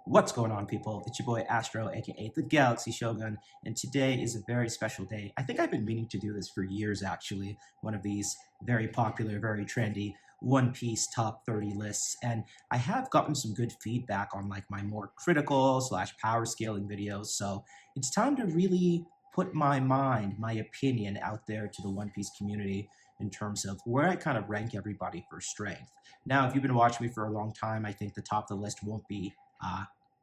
What's going on, people? It's your boy Astro, aka the Galaxy Shogun, and today is a very special day. I think I've been meaning to do this for years, actually. One of these very popular, very trendy One Piece top 30 lists, and I have gotten some good feedback on like my more critical / power scaling videos, so it's time to really put my mind, my opinion out there to the One Piece community in terms of where I kind of rank everybody for strength. Now, if you've been watching me for a long time, I think the top of the list won't be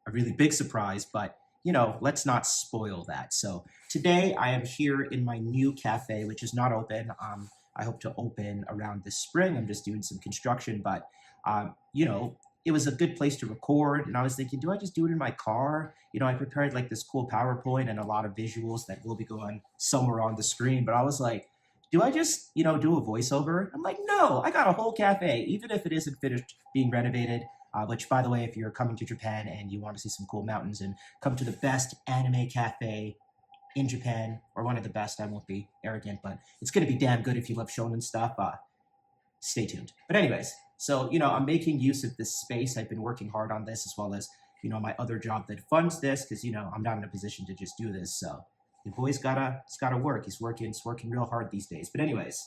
a really big surprise, but let's not spoil that. So today I am here in my new cafe, which is not open. I hope to open around this spring. I'm just doing some construction, but it was a good place to record. And I was thinking, do I just do it in my car? I prepared like this cool PowerPoint and a lot of visuals that will be going somewhere on the screen. But I was like, do I just, do a voiceover? I'm like, no, I got a whole cafe, even if it isn't finished being renovated. Which, by the way, if you're coming to Japan and you want to see some cool mountains and come to the best anime cafe in Japan, or one of the best, I won't be arrogant, but it's going to be damn good if you love shonen stuff. Stay tuned. But anyways, so, I'm making use of this space. I've been working hard on this, as well as, my other job that funds this, because, I'm not in a position to just do this. So the boy's it's gotta work. He's working real hard these days. But anyways,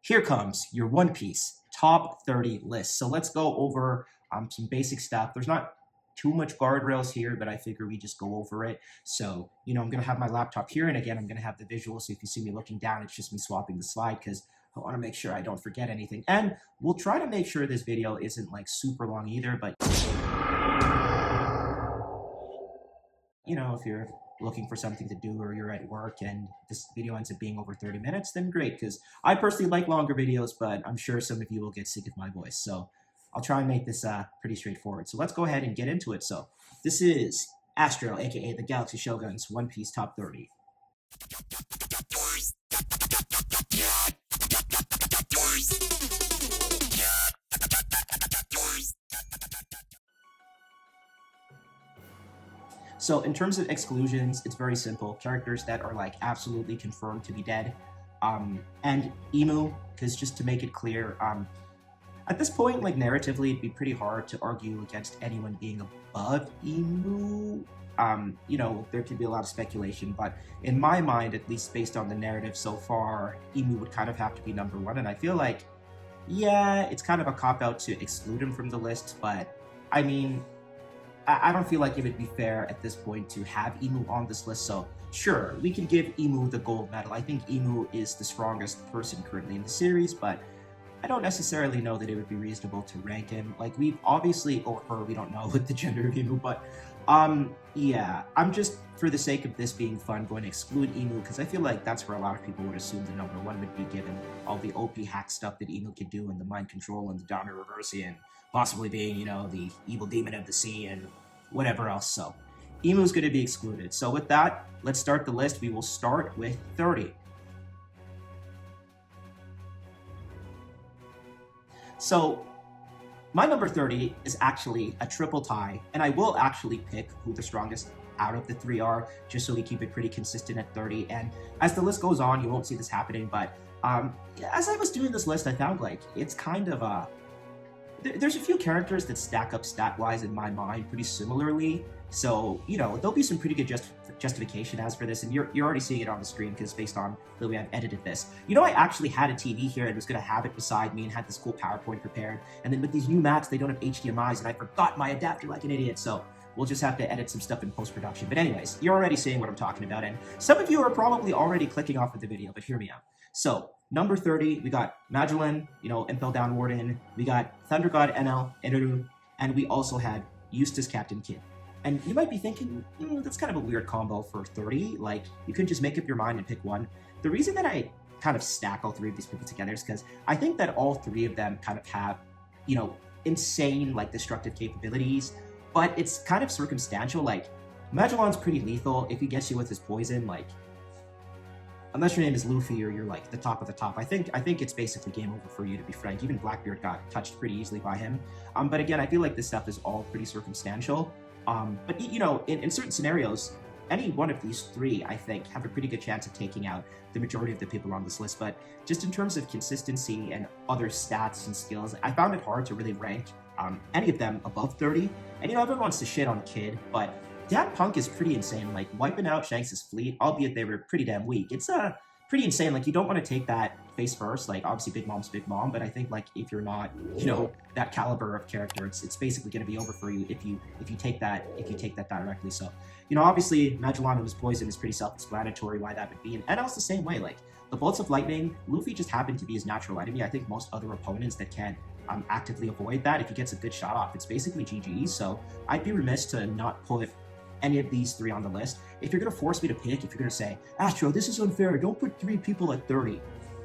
here comes your One Piece top 30 list. So let's go over some basic stuff. There's not too much guardrails here, but I figure we just go over it. So, I'm going to have my laptop here, and again, I'm going to have the visuals. So if you see me looking down, it's just me swapping the slide because I want to make sure I don't forget anything. And we'll try to make sure this video isn't like super long either, but if you're looking for something to do or you're at work and this video ends up being over 30 minutes, then great, because I personally like longer videos, but I'm sure some of you will get sick of my voice. So I'll try and make this pretty straightforward. So let's go ahead and get into it. So this is Astro, aka the Galaxy Shogun's One Piece Top 30. So in terms of exclusions, it's very simple. Characters that are like absolutely confirmed to be dead. And Emu, because just to make it clear, at this point, like narratively, it'd be pretty hard to argue against anyone being above Emu. There could be a lot of speculation, but in my mind, at least based on the narrative so far, Emu would kind of have to be number one. And I feel like, yeah, it's kind of a cop-out to exclude him from the list, but I mean, I don't feel like it would be fair at this point to have Emu on this list, so sure, we can give Emu the gold medal. I think Emu is the strongest person currently in the series, but I don't necessarily know that it would be reasonable to rank him. Like, we've obviously, or her, we don't know what the gender of Emu, but yeah, I'm just, for the sake of this being fun, going to exclude Emu, because I feel like that's where a lot of people would assume the number one would be, given all the OP hack stuff that Emu could do, and the mind control, and the downward reversing, and possibly being, the evil demon of the sea, and whatever else. So Emu's going to be excluded. So with that, let's start the list. We will start with 30. So my number 30 is actually a triple tie, and I will actually pick who the strongest out of the three are, just so we keep it pretty consistent at 30. And as the list goes on, you won't see this happening, but as I was doing this list, I found like it's kind of there's a few characters that stack up stat-wise in my mind pretty similarly. So, there'll be some pretty good justification as for this, and you're already seeing it on the screen because based on the way I've edited this. I actually had a TV here and was going to have it beside me and had this cool PowerPoint prepared. And then with these new Macs, they don't have HDMIs, and I forgot my adapter like an idiot, so we'll just have to edit some stuff in post-production. But anyways, you're already seeing what I'm talking about, and some of you are probably already clicking off of the video, but hear me out. So, number 30, we got Magellan, Impel Down Warden, we got Thunder God Enel, Eneru, and we also had Eustace Captain Kidd. And you might be thinking, that's kind of a weird combo for 30, like, you couldn't just make up your mind and pick one. The reason that I kind of stack all three of these people together is because I think that all three of them kind of have, insane, like, destructive capabilities, but it's kind of circumstantial. Like, Magellan's pretty lethal. If he gets you with his poison, like, unless your name is Luffy or you're like the top of the top, I think it's basically game over for you, to be frank. Even Blackbeard got touched pretty easily by him. But again, I feel like this stuff is all pretty circumstantial. But in certain scenarios, any one of these three, I think, have a pretty good chance of taking out the majority of the people on this list. But just in terms of consistency and other stats and skills, I found it hard to really rank any of them above 30. And everyone wants to shit on Kid, but that Punk is pretty insane. Like wiping out Shanks' fleet, albeit they were pretty damn weak. It's pretty insane. Like you don't want to take that face first. Like obviously Big Mom's Big Mom, but I think like if you're not, that caliber of character, it's basically going to be over for you if you take that directly. So, obviously Magellan and his poison is pretty self-explanatory why that would be, and NL's the same way. Like the bolts of lightning, Luffy just happened to be his natural enemy. I think most other opponents that can't actively avoid that, if he gets a good shot off, it's basically GG. So I'd be remiss to not put any of these three on the list. If you're going to force me to pick, if you're going to say, Astro, this is unfair, don't put 3 people at 30.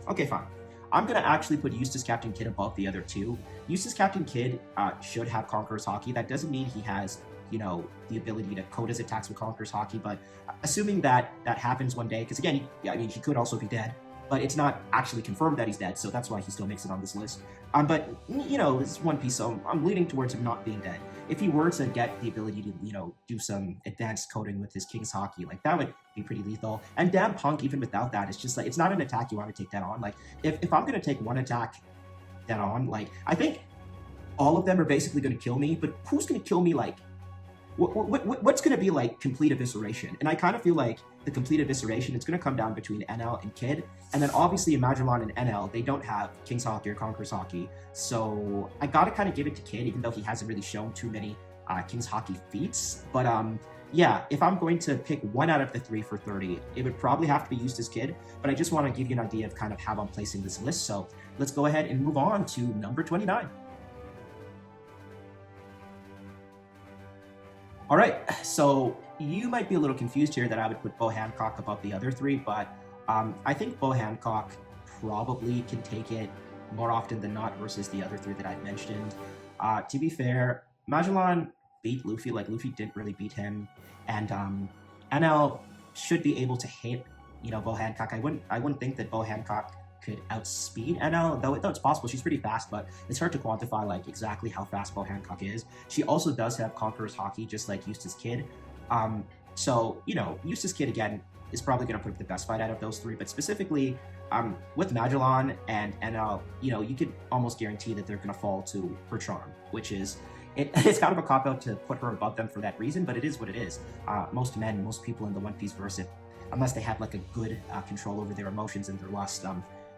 Okay, fine. I'm going to actually put Eustace Captain Kidd above the other 2. Eustace Captain Kidd should have Conqueror's Haki. That doesn't mean he has, the ability to code his attacks with Conqueror's Haki, but assuming that happens one day, because again, he could also be dead, but it's not actually confirmed that he's dead, so that's why he still makes it on this list. But, it's One Piece, so I'm leaning towards him not being dead. If he were to get the ability to, do some advanced coding with his King's Haki, like, that would be pretty lethal. And damn Punk, even without that, it's just, like, it's not an attack you want to take that on. Like, if I'm going to take one attack that on, like, I think all of them are basically going to kill me, but who's going to kill me, like, what's going to be, like, complete evisceration? And I kind of feel like the complete evisceration, it's going to come down between NL and Kid. And then obviously Magellan and NL, they don't have King's Haki or Conqueror's Haki. So I got to kind of give it to Kid, even though he hasn't really shown too many King's Haki feats. But yeah, if I'm going to pick one out of the 3 for 30, it would probably have to be Eustace Kid. But I just want to give you an idea of kind of how I'm placing this list. So let's go ahead and move on to number 29. All right, so you might be a little confused here that I would put Bo Hancock above the other 3, but I think Bo Hancock probably can take it more often than not versus the other 3 that I've mentioned. To be fair, Magellan beat Luffy, like Luffy didn't really beat him, and NL should be able to hit, Bo Hancock. I wouldn't think that Bo Hancock could outspeed NL, though it's possible. She's pretty fast, but it's hard to quantify like exactly how fast Bo Hancock is. She also does have Conqueror's Haki, just like Eustace Kid. So, Eustace Kid, again, is probably going to put up the best fight out of those 3, but specifically with Magellan and NL, you could almost guarantee that they're going to fall to her charm, which is, it's kind of a cop-out to put her above them for that reason, but it is what it is. Most people in the One Piece verse, unless they have like a good control over their emotions and their lust,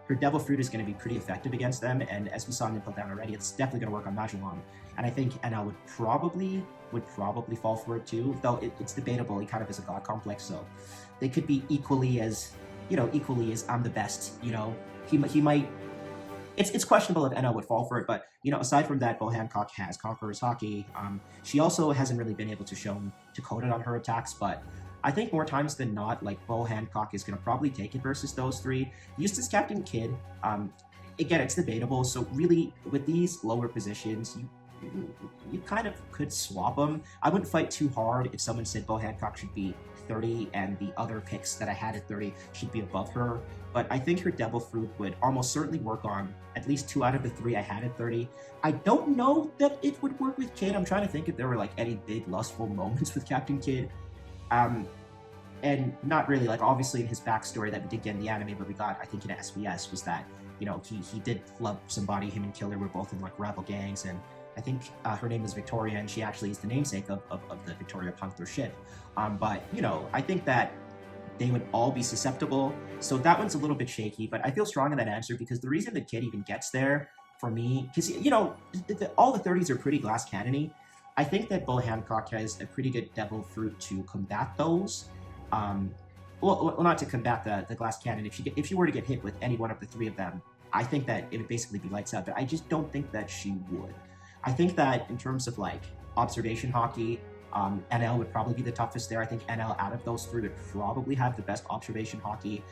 her Devil Fruit is going to be pretty effective against them, and as we saw in Impel Down already, it's definitely going to work on Magellan. And I think NL would probably fall for it too, though it's debatable. He kind of has a god complex, so they could be equally as I'm the best. He might. It's questionable if NL would fall for it, but aside from that, Bo Hancock has Conqueror's Haki. She also hasn't really been able to show to code it on her attacks, but I think more times than not, like, Bo Hancock is going to probably take it versus those 3. Eustace Captain Kidd, again, it's debatable. So really, with these lower positions, you kind of could swap them. I wouldn't fight too hard if someone said Bo Hancock should be 30 and the other picks that I had at 30 should be above her. But I think her Devil Fruit would almost certainly work on at least 2 out of the 3 I had at 30. I don't know that it would work with Kid. I'm trying to think if there were like any big lustful moments with Captain Kidd. And not really, like, obviously in his backstory that we did get in the anime, but we got, I think, in SBS, was that, he did love somebody. Him and Killer were both in, like, rival gangs, and I think her name is Victoria, and she actually is the namesake of the Victoria Panther ship. But, I think that they would all be susceptible, so that one's a little bit shaky, but I feel strong in that answer, because the reason that Kid even gets there, for me, because, all the 30s are pretty glass cannon-y. I think that Bo Hancock has a pretty good Devil Fruit to combat those. Well, not to combat the glass cannon. If she were to get hit with any one of the 3 of them, I think that it would basically be lights out. But I just don't think that she would. I think that in terms of like observation Haki, NL would probably be the toughest there. I think NL out of those 3 would probably have the best observation Haki.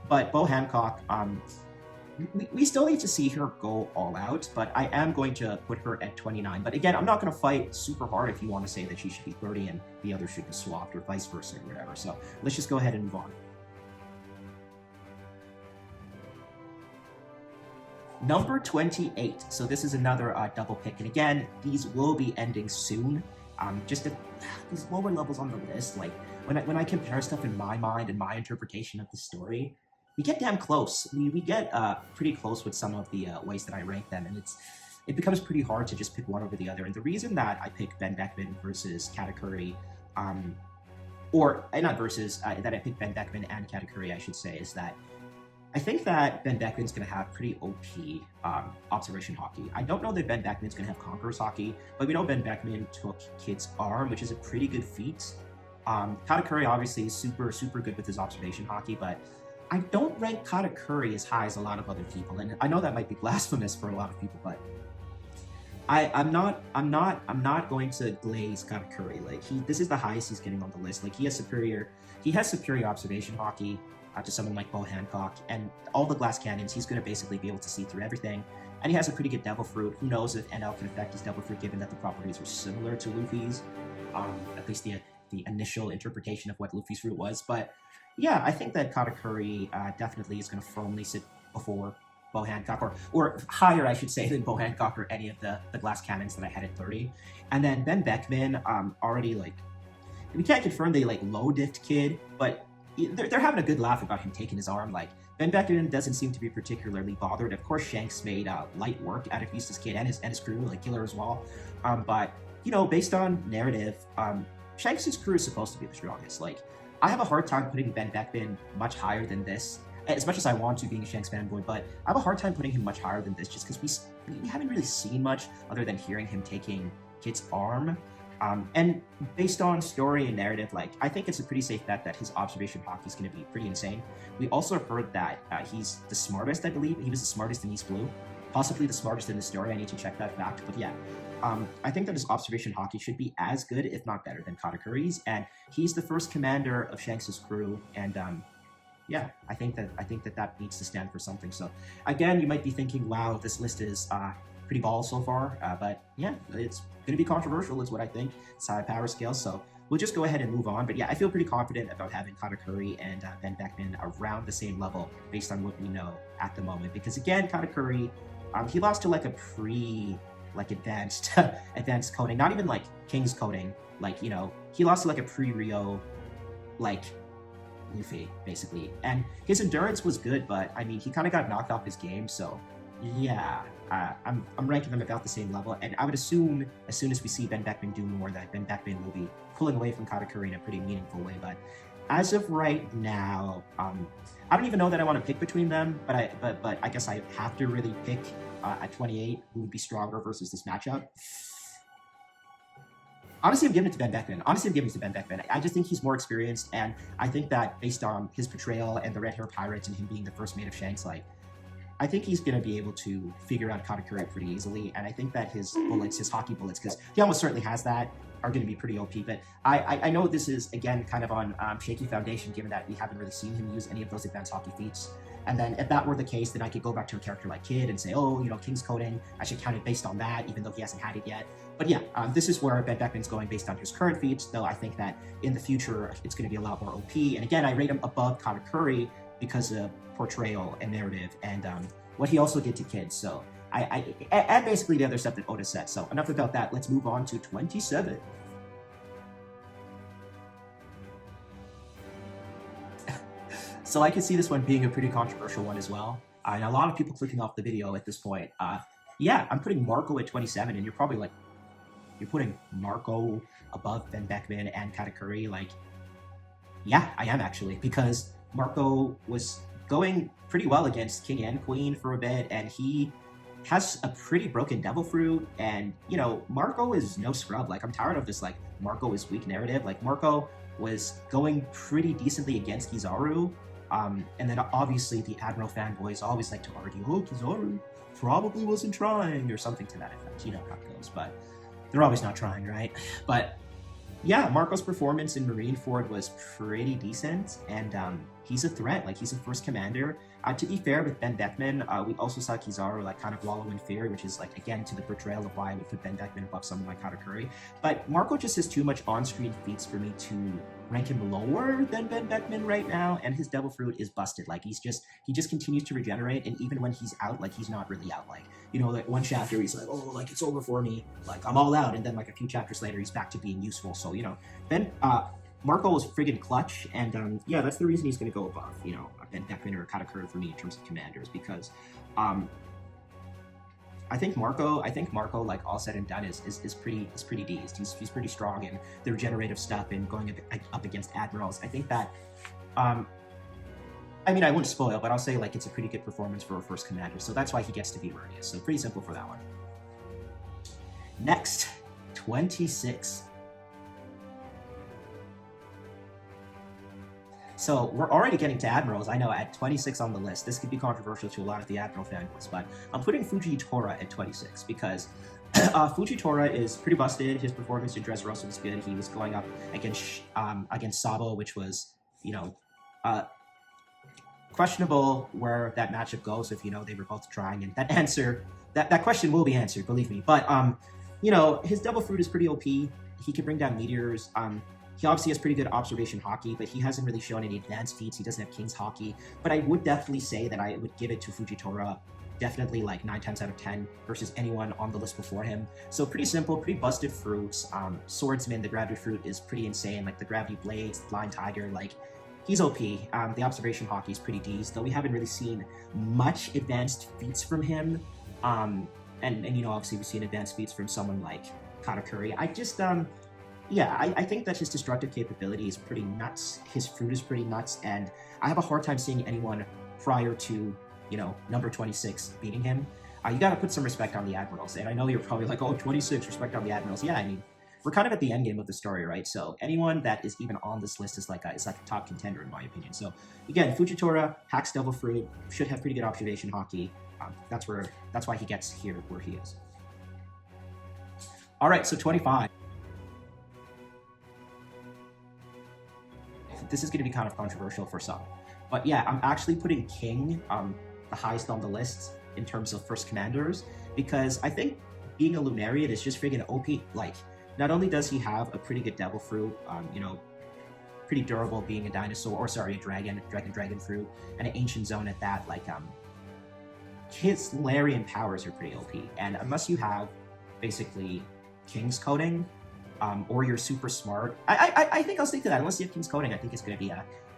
But Bo Hancock, we still need to see her go all out, but I am going to put her at 29. But again, I'm not going to fight super hard if you want to say that she should be 30 and the other should be swapped or vice versa or whatever. So let's just go ahead and move on. Number 28. So this is another double pick. And again, these will be ending soon. These lower levels on the list, like when I compare stuff in my mind and my interpretation of the story, we get damn close. We get pretty close with some of the ways that I rank them, and it becomes pretty hard to just pick one over the other. And the reason that I pick Ben Beckman versus Katakuri, not versus, that I pick Ben Beckman and Katakuri, I should say, is that I think that Ben Beckman's going to have pretty OP observation Haki. I don't know that Ben Beckman's going to have Conqueror's Haki, but we know Ben Beckman took Kid's arm, which is a pretty good feat. Katakuri obviously is super, super good with his observation Haki, but I don't rank Katakuri as high as a lot of other people. And I know that might be blasphemous for a lot of people, but I'm not going to glaze Katakuri. Like this is the highest he's getting on the list. Like he has superior observation Haki to someone like Bo Hancock, and all the glass cannons, he's going to basically be able to see through everything. And he has a pretty good Devil Fruit. Who knows if NL can affect his Devil Fruit, given that the properties are similar to Luffy's, at least the initial interpretation of what Luffy's fruit was. But yeah, I think that Katakuri definitely is going to firmly sit before Bo Hancock, or higher, I should say, than Bo Hancock or any of the glass cannons that I had at 30. And then Ben Beckman, already, like, we can't confirm they, like, low-diffed Kid, but they're having a good laugh about him taking his arm. Like, Ben Beckman doesn't seem to be particularly bothered. Of course, Shanks made light work out of Eustace Kid and his crew, like Killer as well. But, you know, based on narrative, Shanks' crew is supposed to be the strongest. Like, I have a hard time putting Ben Beckman much higher than this, as much as I want to, being a Shanks fanboy, but I have a hard time putting him much higher than this, just because we haven't really seen much other than hearing him taking Kid's arm. And based on story and narrative, like, I think it's a pretty safe bet that his observation Haki is going to be pretty insane. We also heard that he's the smartest, I believe. He was the smartest in East Blue. Possibly the smartest in the story. I need to check that fact. But yeah, I think that his observation Haki should be as good, if not better, than Katakuri's. And he's the first commander of Shanks' crew. And yeah, I think that needs to stand for something. So again, you might be thinking, wow, this list is pretty balls so far. But yeah, it's going to be controversial is what I think. It's high power scale. So we'll just go ahead and move on. But yeah, I feel pretty confident about having Katakuri and Ben Beckman around the same level based on what we know at the moment. Because again, Katakuri, he lost to like a advanced advanced coding, not even like King's coding. Like, you know, he lost to like a pre-Rio, like, Luffy, basically. And his endurance was good, but I mean, he kind of got knocked off his game, so yeah, I'm ranking them about the same level, and I would assume as soon as we see Ben Beckman do more, that Ben Beckman will be pulling away from Katakuri in a pretty meaningful way. But as of right now, I don't even know that I want to pick between them, but I guess I have to really pick at 28 who would be stronger versus this matchup. Honestly, I'm giving it to Ben Beckman. I just think he's more experienced, and I think that based on his portrayal and the Red Hair Pirates and him being the first mate of Shanks, like, I think he's going to be able to figure out Katakuri pretty easily, and I think that his bullets, his Haki bullets, because he almost certainly has that, are going to be pretty OP. But I know this is, again, kind of on shaky foundation, given that we haven't really seen him use any of those advanced Haki feats. And then if that were the case, then I could go back to a character like Kid and say, oh, you know, King's coding, I should count it based on that, even though he hasn't had it yet. But yeah, this is where Ben Beckman's going based on his current feats, though I think that in the future, it's going to be a lot more OP. And again, I rate him above Katakuri because of portrayal and narrative and what he also did to Kid. So and basically the other stuff that Oda said. So enough about that. Let's move on to 27. So I can see this one being a pretty controversial one as well. And a lot of people clicking off the video at this point. Yeah, I'm putting Marco at 27, and you're probably like, you're putting Marco above Ben Beckman and Katakuri. Like, yeah, I am actually, because Marco was going pretty well against King and Queen for a bit, and he has a pretty broken Devil Fruit, and, you know, Marco is no scrub. Like, I'm tired of this, like, Marco is weak narrative. Like, Marco was going pretty decently against Kizaru, and then obviously the Admiral fanboys always like to argue, oh, Kizaru probably wasn't trying, or something to that effect. You know how it goes, but they're always not trying, right? But yeah, Marco's performance in Marineford was pretty decent, and he's a threat. Like, he's a first commander. To be fair with Ben Beckman, we also saw Kizaru like kind of wallow in fear, which is like, again, to the portrayal of why I would put Ben Beckman above someone like Katakuri. But Marco just has too much on-screen feats for me to rank him lower than Ben Beckman right now, and his Devil Fruit is busted. Like, he just continues to regenerate, and even when he's out, like, he's not really out. Like, you know, like one chapter he's like, oh, like, it's over for me, like, I'm all out, and then like a few chapters later he's back to being useful. So, you know, Marco is friggin' clutch, and yeah, that's the reason he's going to go above, you know, Ben Beckman or Katakuri for me in terms of commanders, because I think Marco, like all said and done, is pretty decent. He's pretty strong in the regenerative stuff and going up against Admirals. I think that, um, I mean, I wouldn't spoil, but I'll say like it's a pretty good performance for a first commander. So that's why he gets to be where he is. So pretty simple for that one. Next, 26. So we're already getting to Admirals. I know at 26 on the list, this could be controversial to a lot of the Admiral fanboys, but I'm putting Fujitora at 26 because Fujitora is pretty busted. His performance in Dressrosa was good. He was going up against Sabo, which was, questionable where that matchup goes if, they were both trying. And that question will be answered, believe me. But, his Devil Fruit is pretty OP. He can bring down meteors. He obviously has pretty good observation Haki, but he hasn't really shown any advanced feats. He doesn't have King's Haki. But I would definitely say that I would give it to Fujitora, definitely like 9 times out of 10 versus anyone on the list before him. So pretty simple, pretty busted fruits. Swordsman, the Gravity Fruit is pretty insane. Like the Gravity Blades, the Blind Tiger, like he's OP. The observation Haki is pretty decent, though we haven't really seen much advanced feats from him. And obviously we've seen advanced feats from someone like Katakuri. I think that his destructive capability is pretty nuts. His fruit is pretty nuts, and I have a hard time seeing anyone prior to, number 26 beating him. You gotta put some respect on the Admirals, and I know you're probably like, oh, 26, respect on the Admirals. Yeah, I mean, we're kind of at the end game of the story, right? So anyone that is even on this list is like a top contender in my opinion. So again, Fujitora, hacks Devil Fruit, should have pretty good observation Haki. That's why he gets here where he is. All right, so 25. This is going to be kind of controversial for some. But yeah, I'm actually putting King the highest on the list in terms of first commanders, because I think being a Lunarian is just freaking OP. Like, not only does he have a pretty good Devil Fruit, pretty durable being a dinosaur, a dragon fruit, and an Ancient Zone at that, like, his Larian powers are pretty OP. And unless you have, basically, King's Coding, or you're super smart. I think I'll stick to that. Unless you have King's Coding, I think it's going to be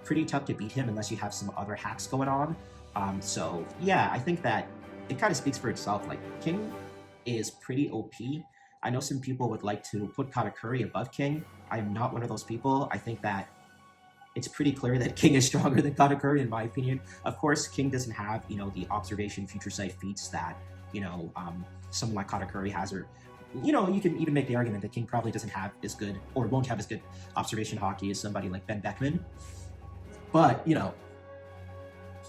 pretty tough to beat him unless you have some other hacks going on. So yeah, I think that it kind of speaks for itself. Like, King is pretty OP. I know some people would like to put Katakuri above King. I'm not one of those people. I think that it's pretty clear that King is stronger than Katakuri in my opinion. Of course, King doesn't have, the observation future sight feats that, someone like Katakuri has, or you can even make the argument that King probably doesn't have as good, or won't have as good observation Haki as somebody like Ben Beckman. But,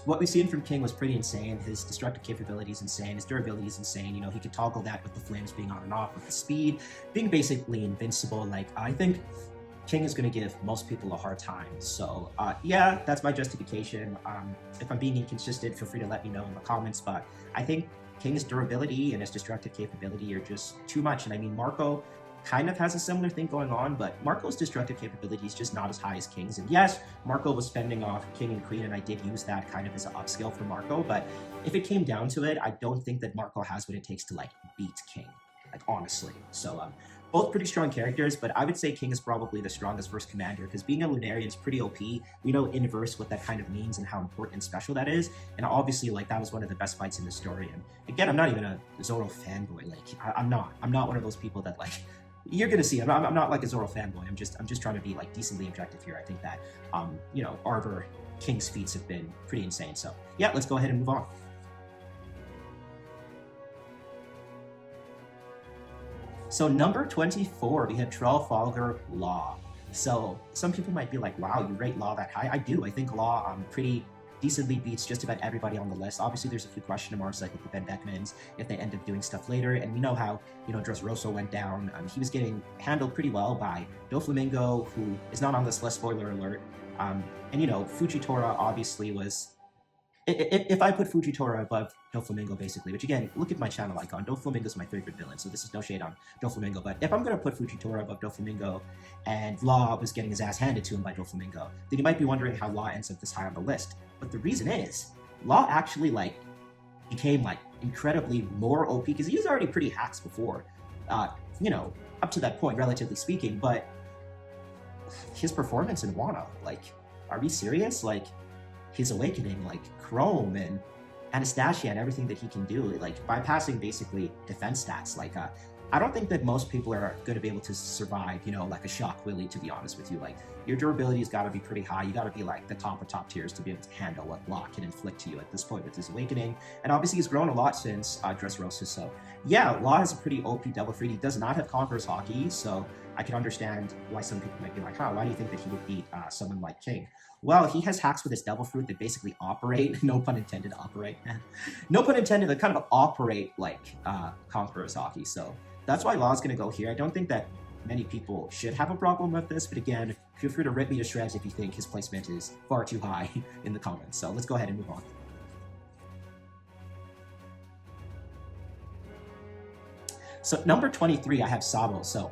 what we've seen from King was pretty insane. His destructive capability is insane. His durability is insane. He could toggle that with the flames being on and off, with the speed, being basically invincible. Like, I think King is going to give most people a hard time. So, yeah, that's my justification. If I'm being inconsistent, feel free to let me know in the comments. But I think King's durability and his destructive capability are just too much. And I mean, Marco kind of has a similar thing going on, but Marco's destructive capability is just not as high as King's. And yes, Marco was fending off King and Queen, and I did use that kind of as an upskill for Marco. But if it came down to it, I don't think that Marco has what it takes to, like, beat King, like, honestly. So, both pretty strong characters, but I would say King is probably the strongest first commander, because being a Lunarian is pretty OP. We know inverse what that kind of means and how important and special that is, and obviously, like, that was one of the best fights in the story. And again, I'm not even a Zoro fanboy. Like, I'm not one of those people that, like, you're gonna see. I'm not like a Zoro fanboy. I'm just trying to be, like, decently objective here. I think that Arbor King's feats have been pretty insane. So yeah, let's go ahead and move on. So number 24, we have Trafalgar Law. So some people might be like, wow, you rate Law that high? I do. I think Law pretty decently beats just about everybody on the list. Obviously, there's a few question marks, like with the Ben Beckmans, if they end up doing stuff later. And we know how, Dressrosa went down. He was getting handled pretty well by Doflamingo, who is not on this list, spoiler alert. And, Fujitora obviously was... If I put Fujitora above Doflamingo, basically, which again, look at my channel icon. Doflamingo is my favorite villain, so this is no shade on Doflamingo. But if I'm going to put Fujitora above Doflamingo and Law was getting his ass handed to him by Doflamingo, then you might be wondering how Law ends up this high on the list. But the reason is, Law actually, became, incredibly more OP, because he was already pretty hacks before, up to that point, relatively speaking. But his performance in Wano, are we serious? His awakening, Chrome, and Anastasia and everything that he can do, like bypassing basically defense stats. Like, I don't think that most people are going to be able to survive, you know, like a shock Willy, to be honest with you. Like, your durability's got to be pretty high. You got to be like the top of top tiers to be able to handle what Law can inflict to you at this point with his awakening. And obviously he's grown a lot since Dressrosa. So yeah, Law has a pretty OP Devil Fruit. He does not have Conqueror's Haki, so I can understand why some people might be like, huh, why do you think that he would beat someone like King? Well, he has hacks with his Devil Fruit that basically operate, no pun intended, operate, no pun intended, that kind of operate like Conqueror's Haki. So that's why Law's going to go here. I don't think that many people should have a problem with this, but again, feel free to rip me to shreds if you think his placement is far too high in the comments. So let's go ahead and move on. So number 23, I have Sabo. So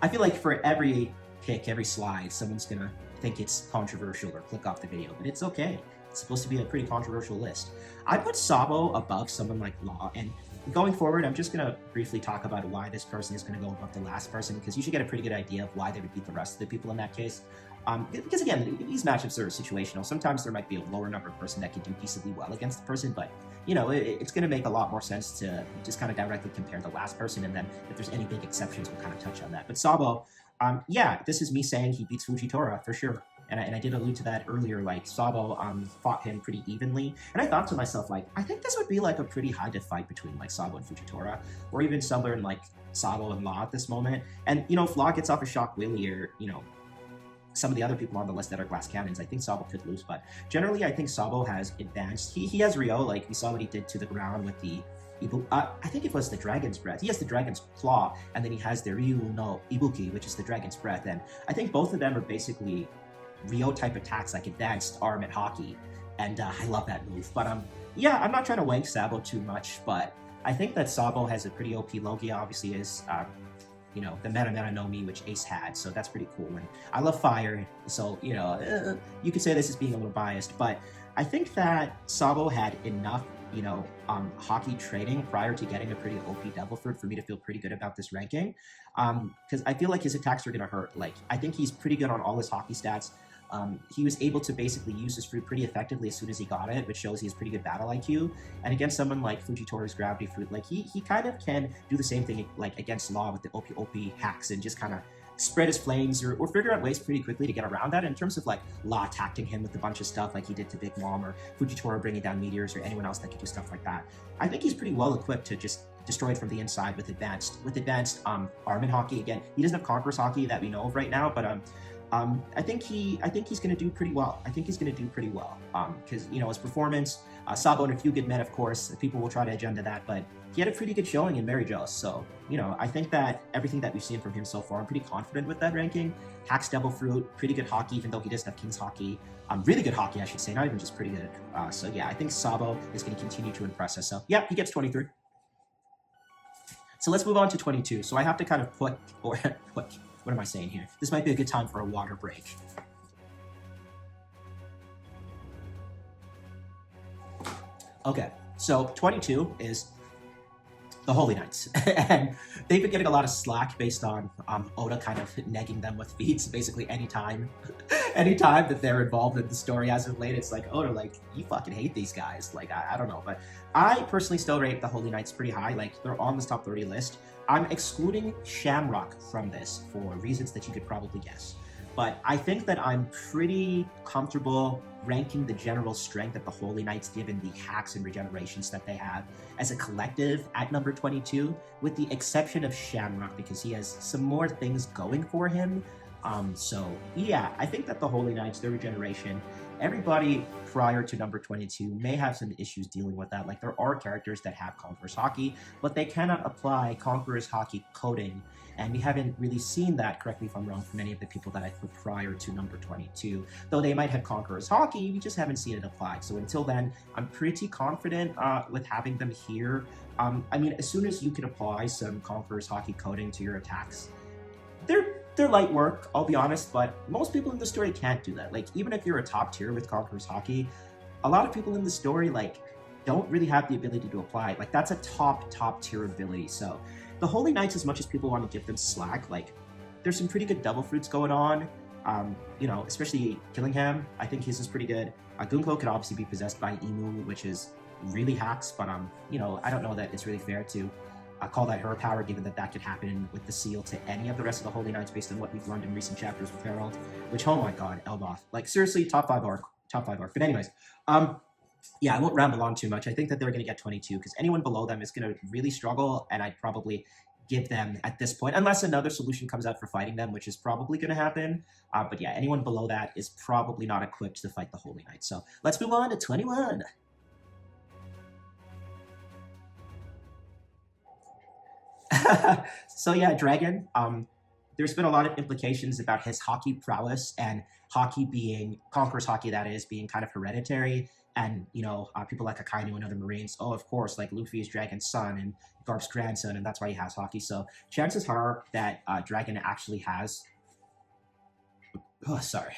I feel like for every pick, every slide, someone's going to think it's controversial or click off the video, but it's okay. It's supposed to be a pretty controversial list. I put Sabo above someone like Law, and going forward, I'm just going to briefly talk about why this person is going to go above the last person, because you should get a pretty good idea of why they would beat the rest of the people in that case. Because again, these matchups are situational. Sometimes there might be a lower number person that can do decently well against the person, but you know, it's going to make a lot more sense to just kind of directly compare the last person, and then if there's any big exceptions, we'll kind of touch on that. But Sabo, yeah, this is me saying he beats Fujitora for sure. And I did allude to that earlier, like, Sabo fought him pretty evenly. And I thought to myself, like, I think this would be, like, a pretty high-diff fight between, like, Sabo and Fujitora, or even somewhere in, like, Sabo and Law at this moment. And, you know, if Law gets off a shock Willy, or, you know, some of the other people on the list that are glass cannons, I think Sabo could lose. But generally, I think Sabo has advanced. He has Ryo, like, we saw what he did to the ground with the I think it was the Dragon's Breath. He has the Dragon's Claw, and then he has the Ryu no Ibuki, which is the Dragon's Breath. And I think both of them are basically Ryo type attacks, like advanced arm and Haki, and I love that move. But yeah, I'm not trying to wank Sabo too much, but I think that Sabo has a pretty OP Logia. Obviously is you know, the Meta no Mi, which Ace had, so that's pretty cool. And I love fire, so you know, you could say this is being a little biased, but I think that Sabo had enough, you know, Haki training prior to getting a pretty OP Devil Fruit for me to feel pretty good about this ranking, because I feel like his attacks are going to hurt. Like, I think he's pretty good on all his Haki stats. He was able to basically use his fruit pretty effectively as soon as he got it, which shows he has pretty good battle IQ. And against someone like Fujitora's Gravity Fruit, like he kind of can do the same thing like against Law with the OP hacks and just kind of spread his flames or figure out ways pretty quickly to get around that. In terms of like Law attacking him with a bunch of stuff like he did to Big Mom, or Fujitora bringing down meteors, or anyone else that could do stuff like that, I think he's pretty well equipped to just destroy it from the inside with advanced arm and Haki. Again, he doesn't have Conqueror's Haki that we know of right now, but I think he's going to do pretty well. I think he's going to do pretty well because, you know, his performance, Sabo and a few good men, of course, people will try to agenda that, but he had a pretty good showing in Mary Jo's. So, you know, I think that everything that we've seen from him so far, I'm pretty confident with that ranking. Hacks Devil Fruit, pretty good Haki, even though he doesn't have King's Haki. Really good Haki, I should say, not even just pretty good. So yeah, I think Sabo is going to continue to impress us. So yeah, he gets 23. So let's move on to 22. So I have to kind of what am I saying here? This might be a good time for a water break. Okay, so 22 is the Holy Knights. And they've been getting a lot of slack based on Oda kind of negging them with feats. Basically anytime that they're involved in the story as of late, it's like, Oda, like, you fucking hate these guys. Like, I don't know. But I personally still rate the Holy Knights pretty high. Like, they're on this top 30 list. I'm excluding Shamrock from this for reasons that you could probably guess. But I think that I'm pretty comfortable ranking the general strength that the Holy Knights, given the hacks and regenerations that they have as a collective, at number 22, with the exception of Shamrock, because he has some more things going for him. So yeah, I think that the Holy Knights, their regeneration, everybody prior to number 22 may have some issues dealing with that. Like, there are characters that have Conqueror's Haki, but they cannot apply Conqueror's Haki coding. And we haven't really seen that, correct me if I'm wrong, from many of the people that I put prior to number 22. Though they might have Conqueror's Haki, we just haven't seen it applied. So until then, I'm pretty confident with having them here. I mean, as soon as you can apply some Conqueror's Haki coding to your attacks, they're light work, I'll be honest, but most people in the story can't do that. Like, even if you're a top tier with Conqueror's Haki, a lot of people in the story, like, don't really have the ability to apply it. Like, that's a top tier ability. So the Holy Knights, as much as people want to give them slack, like, there's some pretty good Devil Fruits going on. Especially Killingham, I think his is pretty good. Gunko could obviously be possessed by Emu, which is really hacks, but I don't know that it's really fair to call that her power, given that that could happen with the seal to any of the rest of the Holy Knights based on what we've learned in recent chapters with Herald. Which, oh my god, Elboth. Like, seriously, top 5 arc. But anyways, yeah, I won't ramble on too much. I think that they're going to get 22, because anyone below them is going to really struggle, and I'd probably give them at this point, unless another solution comes out for fighting them, which is probably going to happen. But yeah, anyone below that is probably not equipped to fight the Holy Knight. So let's move on to 21. So yeah, Dragon. There's been a lot of implications about his Haki prowess, and Haki being Conqueror's Haki, that is, being kind of hereditary. And people like Akainu and other Marines, oh, of course, like Luffy is Dragon's son and Garp's grandson, and that's why he has Haki. So chances are that Dragon actually has. Oh, sorry.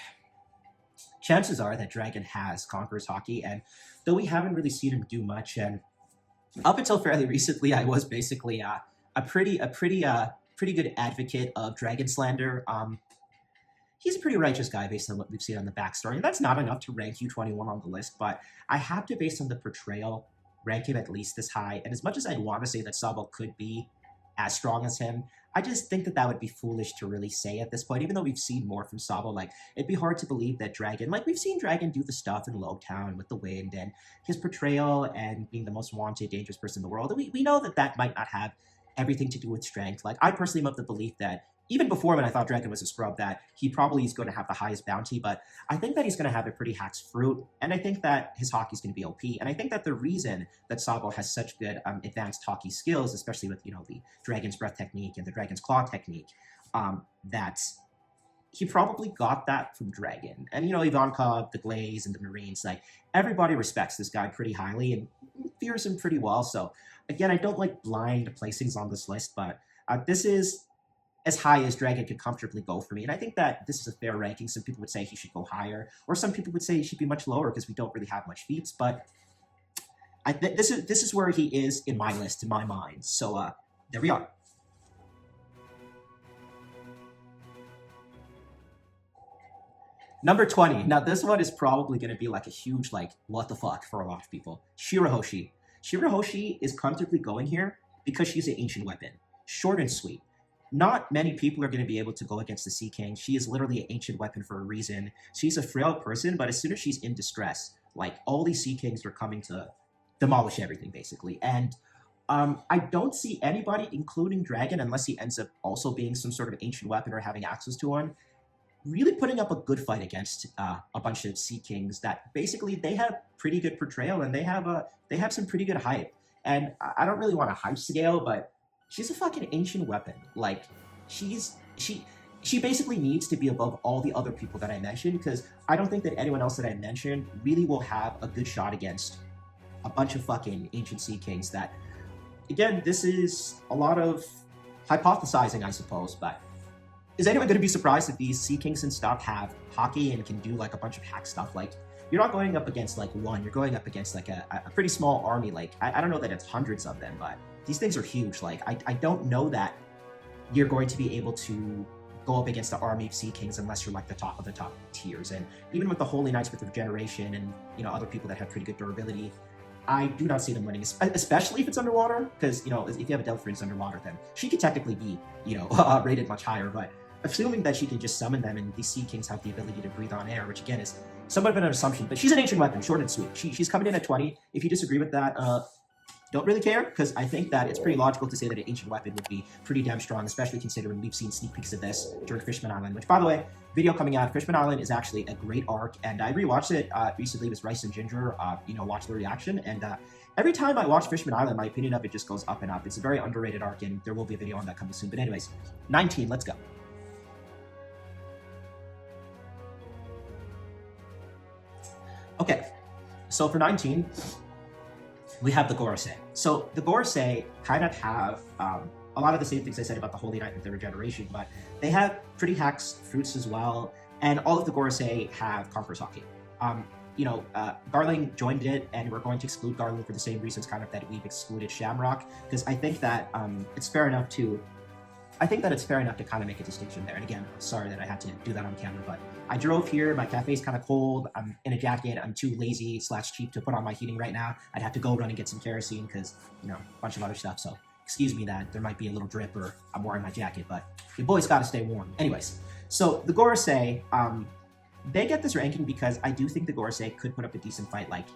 Chances are that Dragon has Conqueror's Haki, and though we haven't really seen him do much, and up until fairly recently, I was basically a pretty good advocate of Dragon slander. He's a pretty righteous guy based on what we've seen on the backstory, and that's not enough to rank you 21 on the list, but I have to, based on the portrayal, rank him at least this high. And as much as I'd want to say that Sabo could be as strong as him, I just think that that would be foolish to really say at this point, even though we've seen more from Sabo. Like, it'd be hard to believe that Dragon, like, we've seen Dragon do the stuff in Logtown with the wind and his portrayal and being the most wanted, dangerous person in the world. And we know that that might not have everything to do with strength. Like, I personally am of the belief that even before, when I thought Dragon was a scrub, that he probably is going to have the highest bounty, but I think that he's going to have a pretty hacks fruit, and I think that his Haki is going to be OP, and I think that the reason that Sabo has such good advanced Haki skills, especially with, the Dragon's Breath technique and the Dragon's Claw technique, that he probably got that from Dragon. And, Ivankov, the Glaze, and the Marines, like, everybody respects this guy pretty highly and fears him pretty well. So, again, I don't like blind placings on this list, but this is as high as Dragon could comfortably go for me. And I think that this is a fair ranking. Some people would say he should go higher, or some people would say he should be much lower because we don't really have much feats. But this is where he is in my list, in my mind. So there we are. Number 20. Now, this one is probably going to be like a huge, like, what the fuck for a lot of people. Shirahoshi. Shirahoshi is comfortably going here because she's an ancient weapon. Short and sweet. Not many people are going to be able to go against the Sea King. She is literally an ancient weapon for a reason. She's a frail person, but as soon as she's in distress, like, all these Sea Kings are coming to demolish everything, basically. And I don't see anybody, including Dragon, unless he ends up also being some sort of ancient weapon or having access to one, really putting up a good fight against a bunch of Sea Kings that basically they have pretty good portrayal, and they have some pretty good hype. And I don't really want to hype scale, but she's a fucking ancient weapon. Like, she basically needs to be above all the other people that I mentioned, because I don't think that anyone else that I mentioned really will have a good shot against a bunch of fucking ancient Sea Kings that, again, this is a lot of hypothesizing, I suppose, but is anyone going to be surprised if these Sea Kings and stuff have Haki and can do, like, a bunch of hack stuff? Like, you're not going up against, like, one. You're going up against, like, a pretty small army. Like, I don't know that it's hundreds of them, but these things are huge. Like, I don't know that you're going to be able to go up against the army of Sea Kings unless you're, like, the top of the top tiers. And even with the Holy Knights with regeneration and, other people that have pretty good durability, I do not see them winning, especially if it's underwater, because, if you have a Devil Prince underwater, then she could technically be, rated much higher, but assuming that she can just summon them and these Sea Kings have the ability to breathe on air, which, again, is somewhat of an assumption, but she's an ancient weapon, short and sweet. She's coming in at 20. If you disagree with that, don't really care, because I think that it's pretty logical to say that an ancient weapon would be pretty damn strong, especially considering we've seen sneak peeks of this during Fishman Island, which, by the way, video coming out, Fishman Island is actually a great arc, and I rewatched it recently with Rice and Ginger, watched the reaction, and every time I watch Fishman Island, my opinion of it just goes up and up. It's a very underrated arc, and there will be a video on that coming soon. But anyways, 19, let's go. Okay, so for 19, we have the Gorosei. So the Gorosei kind of have a lot of the same things I said about the Holy Knight with the regeneration, but they have pretty hacks fruits as well, and all of the Gorosei have Conqueror's Haki. Garling joined it, and we're going to exclude Garling for the same reasons kind of that we've excluded Shamrock, because I think that it's fair enough to I think that it's fair enough to kind of make a distinction there. And again, sorry that I had to do that on camera, but I drove here. My cafe's kind of cold. I'm in a jacket. I'm too lazy / cheap to put on my heating right now. I'd have to go run and get some kerosene because, you know, a bunch of other stuff. So excuse me that there might be a little drip or I'm wearing my jacket, but your boy's got to stay warm. Anyways, so the Gorosei, they get this ranking because I do think the Gorosei could put up a decent fight. Like,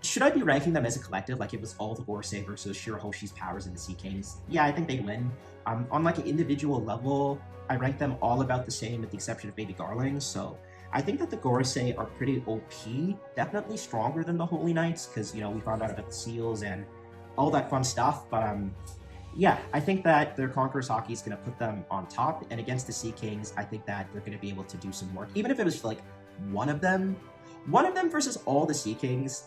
should I be ranking them as a collective? Like, it was all the Gorosei versus Shirahoshi's powers and the Sea Kings. Yeah, I think they win. On like an individual level, I rank them all about the same with the exception of Baby Garling. So I think that the Gorosei are pretty OP, definitely stronger than the Holy Knights because, you know, we found out about the seals and all that fun stuff. But yeah, I think that their Conqueror's Haki is going to put them on top. And against the Sea Kings, I think that they're going to be able to do some work. Even if it was like one of them versus all the Sea Kings,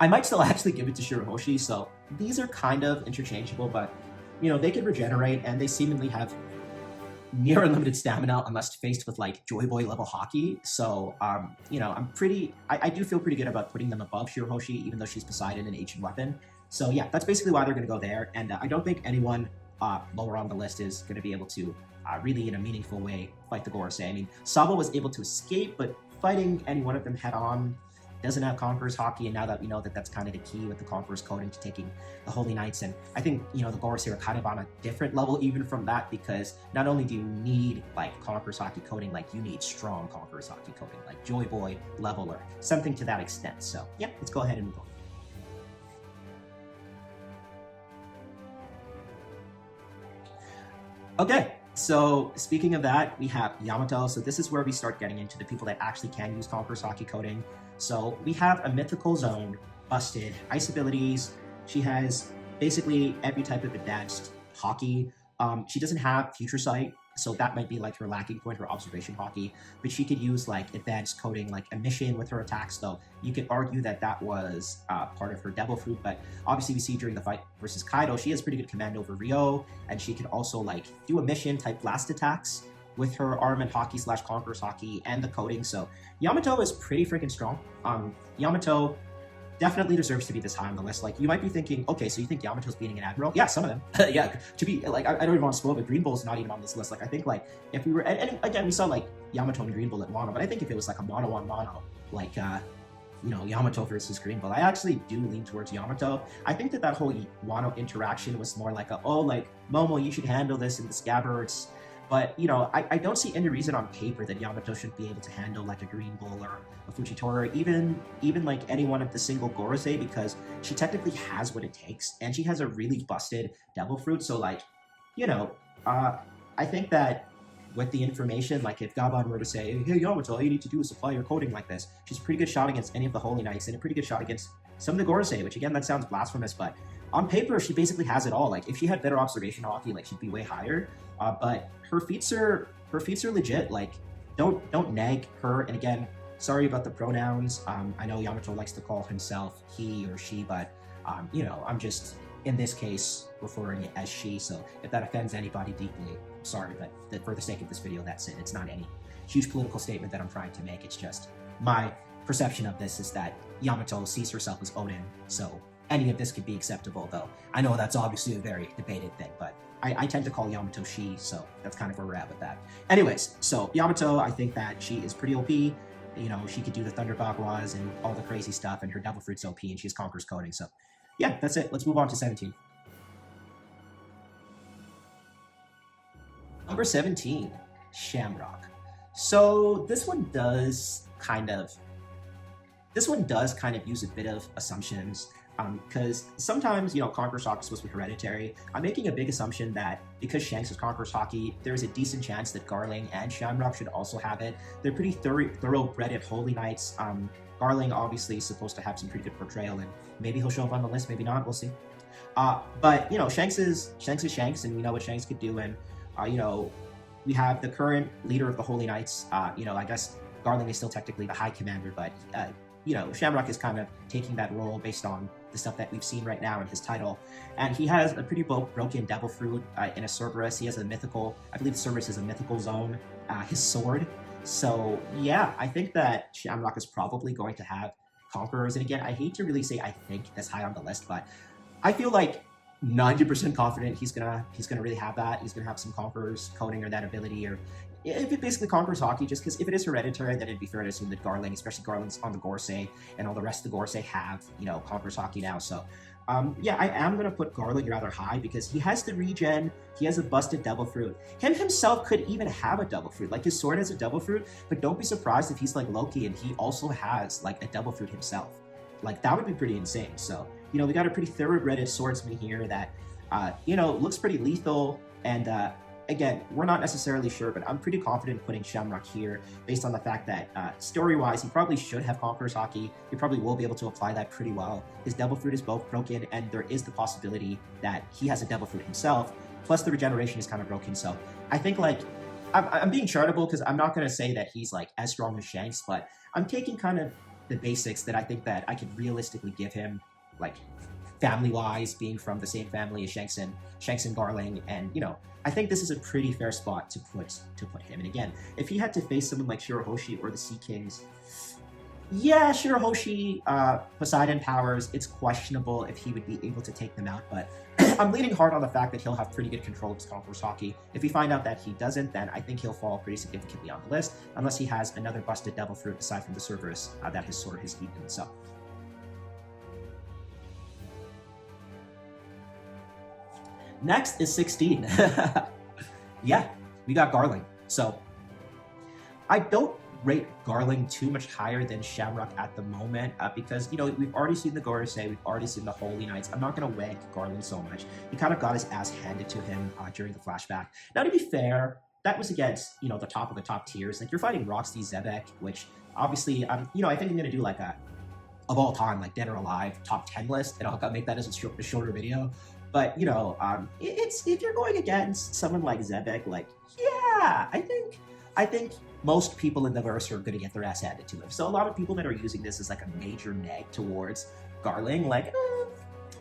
I might still actually give it to Shirahoshi. So these are kind of interchangeable, but, you know, they can regenerate and they seemingly have near unlimited stamina unless faced with like Joy Boy level Haki. So, you know, I do feel pretty good about putting them above Shirahoshi, even though she's Poseidon an ancient weapon. So yeah, that's basically why they're going to go there. And I don't think anyone lower on the list is going to be able to really in a meaningful way fight the Gorosei. I mean, Sabo was able to escape, but fighting any one of them head on doesn't have Conqueror's Haki, and now that we know that that's kind of the key with the Conqueror's coding to taking the Holy Knights, and I think, you know, the Gorosei are kind of on a different level even from that, because not only do you need like Conqueror's Haki coding, like you need strong Conqueror's Haki coding, like Joy Boy level or something to that extent. So yeah, let's go ahead and move on. Okay, so speaking of that, we have Yamato. So this is where we start getting into the people that actually can use Conqueror's Haki coding. So we have a mythical zone, busted, ice abilities. She has basically every type of advanced Haki. She doesn't have future sight, so that might be like her lacking point, her observation Haki, but she could use like advanced coding, like emission with her attacks, though you could argue that that was part of her devil fruit, but obviously we see during the fight versus Kaido, she has pretty good command over Ryo, and she can also like do emission type blast attacks with her armament Haki / Conqueror's Haki and the coding. So Yamato is pretty freaking strong. Yamato definitely deserves to be this high on the list. Like, you might be thinking, okay, so you think Yamato's beating an Admiral? Yeah, some of them. Yeah, to be, like, I don't even want to spoil, but Green Bull's not even on this list. Like, I think, like, if we were, and again, we saw, like, Yamato and Green Bull at mono, but I think if it was, like, a mono-on-mono, like, you know, Yamato versus Green Bull, I actually do lean towards Yamato. I think that whole Wano interaction was more like oh, like, Momo, you should handle this in the scabbards. But, you know, I don't see any reason on paper that Yamato should be able to handle like a Green Bull or a Fujitora, even like any one of the single Gorosei, because she technically has what it takes, and she has a really busted Devil Fruit. So, like, you know, I think that with the information, like if Gaban were to say, hey Yamato, all you need to do is apply your coding like this, she's a pretty good shot against any of the Holy Knights and a pretty good shot against some of the Gorosei, which again, that sounds blasphemous, but on paper, she basically has it all. Like, if she had better observation Haki, like, she'd be way higher. But her feats are legit. Like, don't nag her. And again, sorry about the pronouns. I know Yamato likes to call himself he or she, but you know, I'm just in this case referring as she. So if that offends anybody deeply, I'm sorry. But for the sake of this video, that's it. It's not any huge political statement that I'm trying to make. It's just my perception of this is that Yamato sees herself as Odin. So any of this could be acceptable, though I know that's obviously a very debated thing, but I tend to call Yamato she, so that's kind of where we're at with that. Anyways, so Yamato, I think that she is pretty OP. You know, she could do the Thunder Bagwas and all the crazy stuff, and her Devil Fruit's OP, and she has Conqueror's coding, so yeah, that's it. Let's move on to 17. Number 17, Shamrock. So this one does kind of use a bit of assumptions, because sometimes, you know, Conqueror's Haki is supposed to be hereditary. I'm making a big assumption that because Shanks is Conqueror's Haki, there's a decent chance that Garling and Shamrock should also have it. They're pretty thoroughbred at Holy Knights. Garling obviously is supposed to have some pretty good portrayal, and maybe he'll show up on the list, maybe not, we'll see. But, you know, Shanks is Shanks, and we know what Shanks could do, and, you know, we have the current leader of the Holy Knights. You know, I guess Garling is still technically the High Commander, but, you know, Shamrock is kind of taking that role based on the stuff that we've seen right now in his title. And he has a pretty broken Devil Fruit in a Cerberus. He has a mythical, I believe Cerberus is a mythical zone, his sword. So yeah, I think that Shamrock is probably going to have Conquerors. And again, I hate to really say I think that's high on the list, but I feel like 90% confident he's gonna really have that. He's gonna have some Conqueror's coding or that ability, or if it basically conquers Haki, just because if it is hereditary, then it'd be fair to assume that Garling, especially Garling's on the Gorsei, and all the rest of the Gorsei have, conquers Haki now. So, yeah, I am going to put Garling rather high because he has the regen, he has a busted Devil Fruit. Him himself could even have a Devil Fruit. Like, his sword has a Devil Fruit, but don't be surprised if he's like Loki and he also has, like, a Devil Fruit himself. Like, that would be pretty insane. So, we got a pretty thoroughbred swordsman here that, looks pretty lethal, and, again, we're not necessarily sure, but I'm pretty confident putting Shamrock here based on the fact that story-wise, he probably should have Conqueror's Haki. He probably will be able to apply that pretty well. His Devil Fruit is both broken, and there is the possibility that he has a Devil Fruit himself, plus the regeneration is kind of broken. So I think, like, I'm being charitable because I'm not going to say that he's, like, as strong as Shanks, but I'm taking kind of the basics that I think that I could realistically give him, like, family-wise, being from the same family as Shanks and Garling, and, I think this is a pretty fair spot to put him. And again, if he had to face someone like Shirahoshi or the Sea Kings, yeah, Shirahoshi, Poseidon powers, it's questionable if he would be able to take them out, but I'm leaning hard on the fact that he'll have pretty good control of his Conqueror's Haki. If we find out that he doesn't, then I think he'll fall pretty significantly on the list, unless he has another busted Devil Fruit aside from the Cerberus that his sword has eaten. So. Next is 16. Yeah, we got Garling. So I don't rate Garling too much higher than Shamrock at the moment because, we've already seen the Gorisei, we've already seen the Holy Knights. I'm not going to rank Garling so much. He kind of got his ass handed to him during the flashback. Now, to be fair, that was against, the top of the top tiers. Like, you're fighting Roxy Zebek, which obviously, I think I'm going to do like a, of all time, like Dead or Alive top 10 list, and I'll make that as a shorter video. But, it's if you're going against someone like Zebek, like, yeah, I think most people in the verse are going to get their ass handed to them. So a lot of people that are using this as like a major neg towards Garling, like,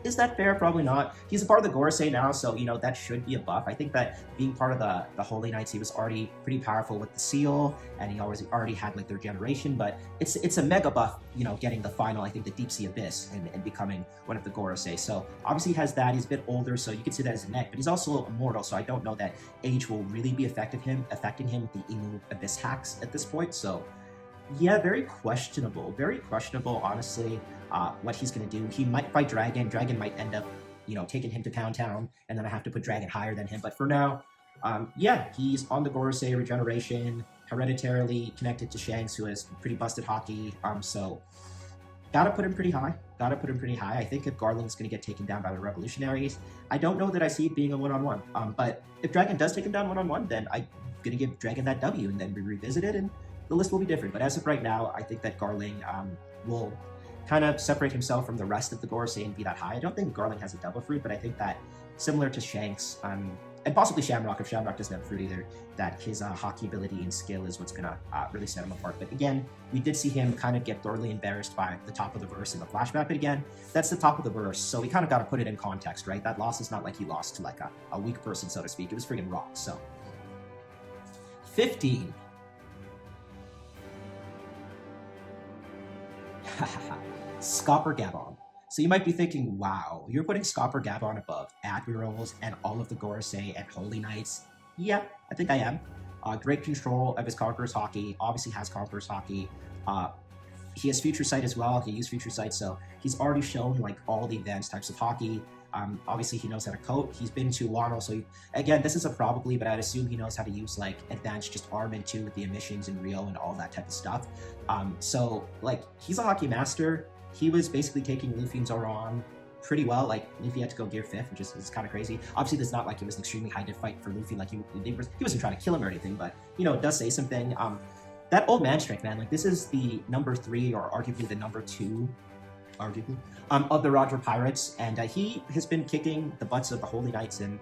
is that fair? Probably not. He's a part of the Gorisei now, so, that should be a buff. I think that being part of the Holy Knights, he was already pretty powerful with the seal, and he already had, like, their generation, but it's a mega buff, getting the final, I think, the Deep Sea Abyss, and becoming one of the Gorisei. So, obviously he has that. He's a bit older, so you can see that as a neck, but he's also immortal, so I don't know that age will really be affecting him with the Inu Abyss hacks at this point, so... yeah, very questionable, honestly, what he's going to do. He might fight Dragon. Dragon might end up, taking him to Pound Town, and then I have to put Dragon higher than him. But for now, yeah, he's on the Gorisei regeneration, hereditarily connected to Shanks, who has pretty busted Haki. So, gotta put him pretty high. I think if Garling's going to get taken down by the Revolutionaries, I don't know that I see it being a one-on-one. But if Dragon does take him down one-on-one, then I'm going to give Dragon that W, and then we revisit it, and the list will be different. But as of right now, I think that Garling will kind of separate himself from the rest of the Gorisei and be that high. I don't think Garling has a Devil Fruit, but I think that similar to Shanks, and possibly Shamrock, if Shamrock doesn't have a fruit either, that his Haki ability and skill is what's going to really set him apart. But again, we did see him kind of get thoroughly embarrassed by the top of the verse in the flashback. But again, that's the top of the verse, so we kind of got to put it in context, right? That loss is not like he lost to like a weak person, so to speak. It was friggin' rock. So 15. Scopper Gabon. So you might be thinking, wow, you're putting Scopper Gabon above Admirals and all of the Gorisei and Holy Knights. Yeah, I think I am. Great control of his Conqueror's Haki. Obviously has Conqueror's Haki. He has Future Sight as well. He used Future Sight, so he's already shown like all the advanced types of Haki. Obviously, he knows how to coat. He's been to Wano, so again, this is a probably, but I'd assume he knows how to use like advanced just armament too with the emissions in Rio and all that type of stuff. So like he's a Haki master. He was basically taking Luffy and Zoro on pretty well. Like Luffy had to go gear 5th, which is kind of crazy. Obviously, it's not like it was an extremely high diff fight for Luffy. Like he wasn't trying to kill him or anything, but it does say something. That old man strength, man. Like this is the number 3 or arguably the number 2. Of the Roger Pirates, and he has been kicking the butts of the Holy Knights and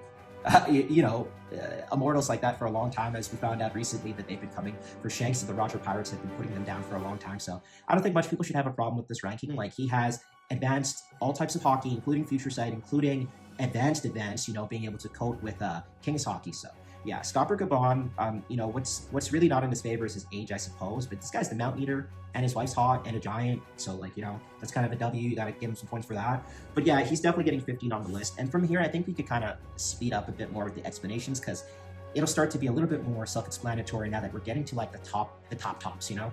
immortals like that for a long time, as we found out recently that they've been coming for Shanks, and the Roger Pirates have been putting them down for a long time. So I don't think much people should have a problem with this ranking. Like he has advanced all types of Haki, including Future Sight, including advanced, being able to coat with King's Haki. So yeah, Scopper Gabon, you know, what's really not in his favor is his age, I suppose. But this guy's the Mount Eater, and his wife's hot and a giant, so like, you know, that's kind of a W. You gotta give him some points for that. But yeah, he's definitely getting 15 on the list. And from here, I think we could kind of speed up a bit more with the explanations because it'll start to be a little bit more self-explanatory now that we're getting to like the tops, you know.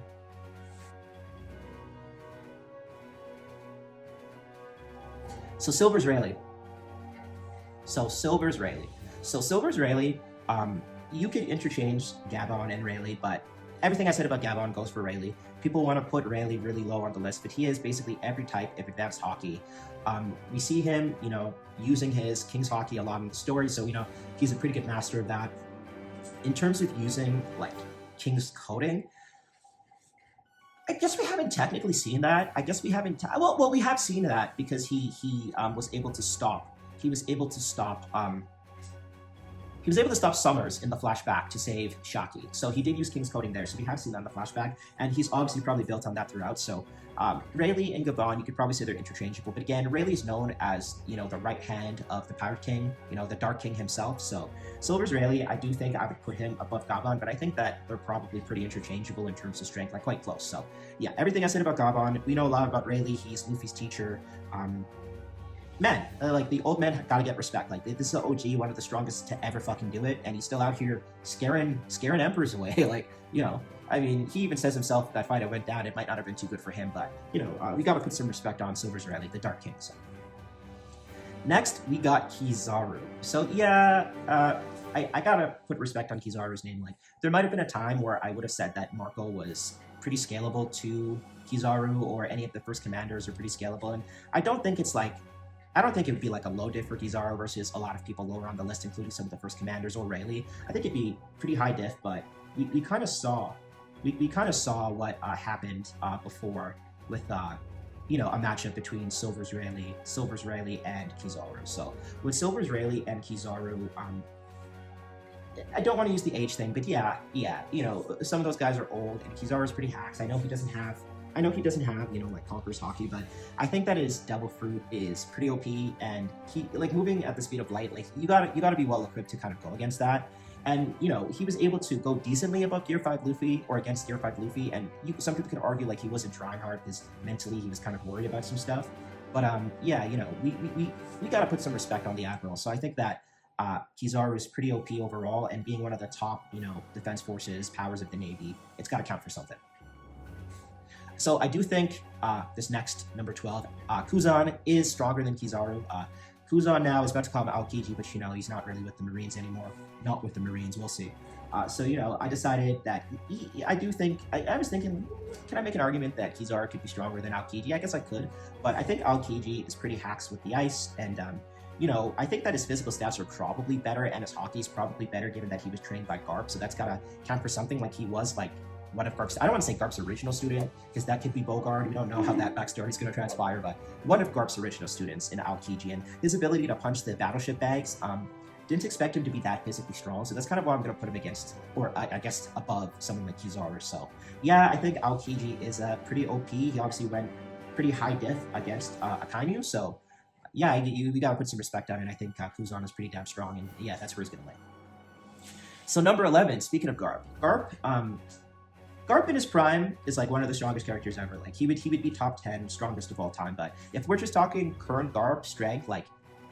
So Silver's Rayleigh. So Silver's Rayleigh. So Silver's Rayleigh, you could interchange Gabon and Rayleigh, but everything I said about Gabon goes for Rayleigh. People want to put Rayleigh really low on the list, but he is basically every type of advanced Haki. We see him, you know, using his King's Haki a lot in the story, so, you know, he's a pretty good master of that. In terms of using, like, King's coding, I guess we haven't technically seen that. I guess we haven't. Well, we have seen that because he was able to stop. He was able to stop. He was able to stop Summers in the flashback to save Shaki. So he did use King's coding there. So we have seen that in the flashback, and he's obviously probably built on that throughout. So Rayleigh and Gabon, you could probably say they're interchangeable. But again, Rayleigh is known as, you know, the right hand of the Pirate King, you know, the Dark King himself. So Silver's Rayleigh, I do think I would put him above Gabon, but I think that they're probably pretty interchangeable in terms of strength, like quite close. So yeah, everything I said about Gabon, we know a lot about Rayleigh. He's Luffy's teacher. Man, like, the old man gotta get respect. Like, this is the OG, one of the strongest to ever fucking do it, and he's still out here scaring emperors away. Like, you know, I mean, he even says himself that fight went down, it might not have been too good for him, but, you know, we gotta put some respect on Silver's Rayleigh, the Dark King. So. Next, we got Kizaru. So, yeah, I gotta put respect on Kizaru's name. Like, there might have been a time where I would have said that Marco was pretty scalable to Kizaru, or any of the first commanders are pretty scalable, and I don't think it would be like a low diff for Kizaru versus a lot of people lower on the list, including some of the first commanders or Rayleigh. I think it'd be pretty high diff, but we kind of saw what happened before with you know, a matchup between Silver's Rayleigh and Kizaru. So with Silver's Rayleigh and Kizaru, I don't want to use the age thing, but yeah, you know, some of those guys are old, and Kizaru's pretty hacks. I know he doesn't have, you know, like Conqueror's Haki, but I think that his Devil Fruit is pretty OP, and he, like, moving at the speed of light, like, you gotta be well equipped to kind of go against that. And, you know, he was able to go decently above Gear 5 Luffy, or against Gear 5 Luffy, and some people could argue, like, he wasn't trying hard because mentally he was kind of worried about some stuff. But, yeah, you know, we gotta put some respect on the Admiral. So I think that Kizaru is pretty OP overall, and being one of the top, you know, defense forces, powers of the Navy, it's gotta count for something. So I do think this next, number 12, Kuzan is stronger than Kizaru. Kuzan now is about to call him Aokiji, but, you know, he's not really with the Marines anymore. Not with the Marines, we'll see. So, you know, I decided that I was thinking, can I make an argument that Kizaru could be stronger than Aokiji? I guess I could, but I think Aokiji is pretty hacks with the ice, and, you know, I think that his physical stats are probably better, and his hockey is probably better, given that he was trained by Garp, so that's gotta count for something. Like, he was, like, one of Garp's, I don't want to say Garp's original student, because that could be Bogard. We don't know how that backstory is going to transpire, but one of Garp's original students in Aokiji, and his ability to punch the battleship bags, didn't expect him to be that physically strong, so that's kind of why I'm going to put him against, or I guess above someone like Kizaru. So yeah, I think Aokiji is pretty OP. He obviously went pretty high diff against Akainu, so yeah, we got to put some respect on it. I think Kuzan is pretty damn strong, and yeah, that's where he's going to land. So number 11, speaking of Garp, Garp in his prime is like one of the strongest characters ever. Like, he would be top 10 strongest of all time. But if we're just talking current Garp strength, like,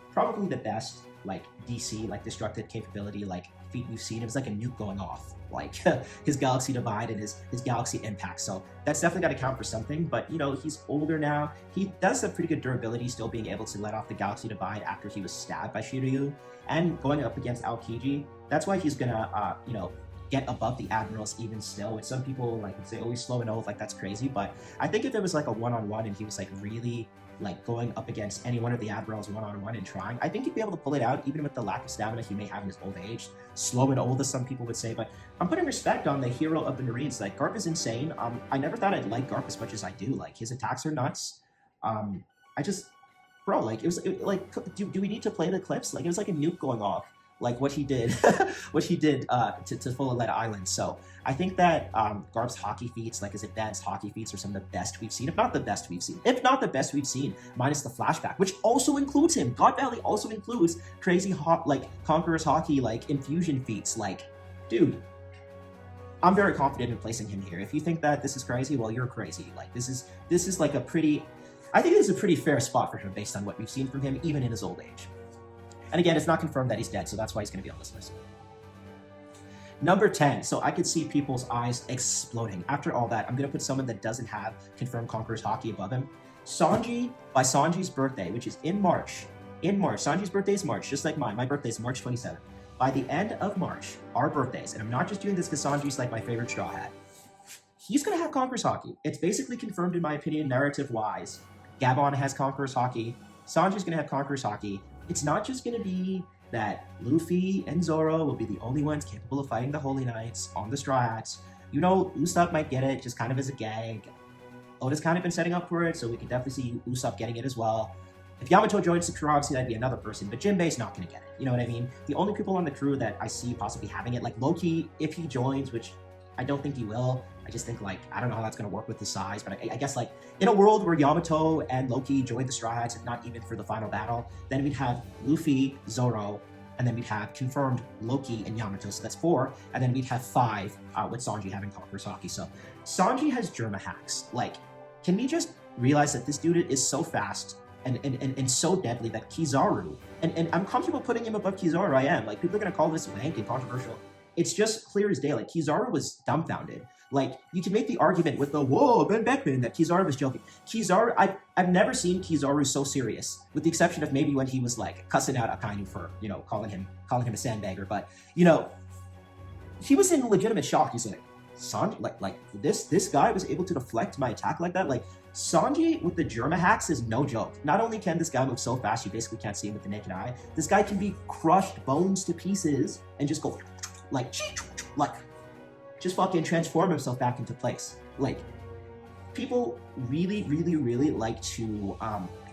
probably the best, like, DC, like, destructive capability, like, feat we've seen. It was like a nuke going off, like his Galaxy Divide and his Galaxy Impact. So that's definitely got to count for something. But, you know, he's older now. He does have pretty good durability, still being able to let off the Galaxy Divide after he was stabbed by Shiryu, and going up against Aokiji. That's why he's gonna, you know, get above the Admirals even still. With some people, like, would say, oh, he's slow and old, like, that's crazy. But I think if it was like a one-on-one and he was like really like going up against any one of the Admirals one-on-one and trying, I think he'd be able to pull it out, even with the lack of stamina he may have in his old age. Slow and old, as some people would say, but I'm putting respect on the hero of the Marines. Like, Garp is insane. I never thought I'd like Garp as much as I do. Like, his attacks are nuts. I just, bro, like, like, do we need to play the clips? Like, it was like a nuke going off. like what he did, what he did to Full Aletta Island. So I think that Garb's Haki feats, like his advanced Haki feats, are some of the best we've seen, if not the best we've seen, minus the flashback, which also includes him. God Valley also includes crazy Conqueror's Haki, like infusion feats. Like, dude, I'm very confident in placing him here. If you think that this is crazy, well, you're crazy. Like, this is like a pretty, I think this is a pretty fair spot for him based on what we've seen from him, even in his old age. And again, it's not confirmed that he's dead, so that's why he's going to be on this list. Number 10. So I could see people's eyes exploding. After all that, I'm going to put someone that doesn't have confirmed Conqueror's Haki above him. Sanji, by Sanji's birthday, which is in March. Sanji's birthday is March, just like mine. My birthday is March 27th. By the end of March, our birthdays, and I'm not just doing this because Sanji's like my favorite Straw Hat, he's going to have Conqueror's Haki. It's basically confirmed, in my opinion, narrative-wise. Gabon has Conqueror's Haki. Sanji's going to have Conqueror's Haki. It's not just going to be that Luffy and Zoro will be the only ones capable of fighting the Holy Knights on the Straw Hats. You know, Usopp might get it just kind of as a gag. Oda's kind of been setting up for it, so we can definitely see Usopp getting it as well. If Yamato joins the crew, obviously that'd be another person, but Jinbei's not going to get it. You know what I mean? The only people on the crew that I see possibly having it, like Loki, if he joins, which I don't think he will. I just think, like, I don't know how that's going to work with the size, but I guess, like, in a world where Yamato and Loki join the Straw Hats, if not even for the final battle, then we'd have Luffy, Zoro, and then we'd have confirmed Loki and Yamato, so that's 4, and then we'd have 5 with Sanji having Conqueror's Haki. So Sanji has Germa hacks. Like, can we just realize that this dude is so fast and so deadly that Kizaru, and I'm comfortable putting him above Kizaru, I am. Like, people are going to call this wank and controversial. It's just clear as day. Like, Kizaru was dumbfounded. Like, you can make the argument with the, whoa, Ben Beckman, that Kizaru was joking. Kizaru, I've never seen Kizaru so serious, with the exception of maybe when he was, like, cussing out Akainu for, you know, calling him a sandbagger. But, you know, he was in legitimate shock. He's like, Sanji, like this guy was able to deflect my attack like that? Like, Sanji with the Germa hacks is no joke. Not only can this guy move so fast, you basically can't see him with the naked eye, this guy can be crushed bones to pieces and just go, like, just fucking transform himself back into place. Like, people really, really, really like to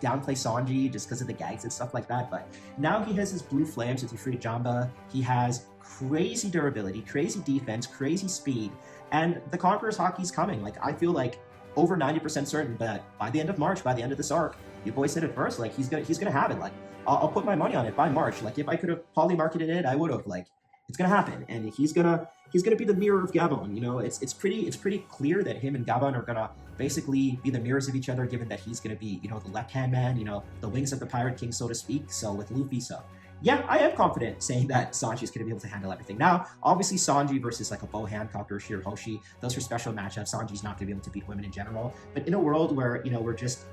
downplay Sanji just because of the gags and stuff like that, but now he has his blue flames with Ifrit Jamba. He has crazy durability, crazy defense, crazy speed, and the Conqueror's Haki's coming. Like, I feel like over 90% certain that by the end of March, by the end of this arc, you boys said it first, like, he's gonna have it. Like, I'll put my money on it by March. Like, if I could have poly-marketed it, I would have. Like, it's gonna happen, and he's gonna be the mirror of Gabon. You know, it's pretty clear that him and Gabon are gonna basically be the mirrors of each other, given that he's gonna be, you know, the left-hand man, you know, the wings of the Pirate King, so to speak. So with Luffy, so yeah, I am confident saying that Sanji's gonna be able to handle everything. Now, obviously, Sanji versus like a Bow Hancock or Shirahoshi, those are special matchups. Sanji's not gonna be able to beat women in general, but in a world where, you know, we're just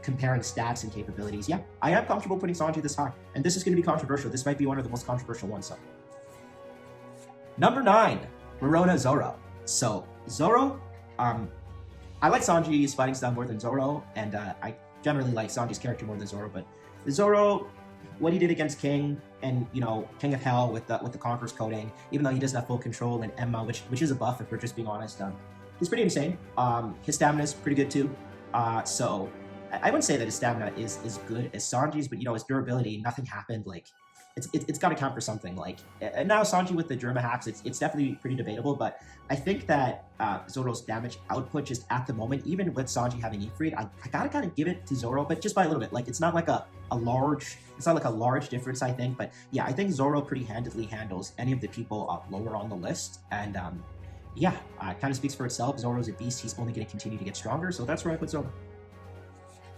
comparing stats and capabilities, yeah, I am comfortable putting Sanji this high, and this is gonna be controversial. This might be one of the most controversial ones. So. Number 9, Verona Zoro. So, Zoro, I like Sanji's fighting style more than Zoro, and I generally like Sanji's character more than Zoro, but Zoro, what he did against King, and, you know, King of Hell with the Conqueror's coding, even though he doesn't have full control, and Emma, which is a buff if we're just being honest, he's pretty insane. His stamina is pretty good too, so I wouldn't say that his stamina is as good as Sanji's, but, you know, his durability, nothing happened, like, it's got to count for something. Like, and now Sanji with the Germa hacks, it's definitely pretty debatable, but I think that Zoro's damage output just at the moment, even with Sanji having Ifrit, I gotta kind of give it to Zoro, but just by a little bit. Like, it's not like a large difference, I think, but yeah, I think Zoro pretty handedly handles any of the people up lower on the list, and yeah, it kind of speaks for itself. Zoro's a beast. He's only going to continue to get stronger, so that's where I put Zoro.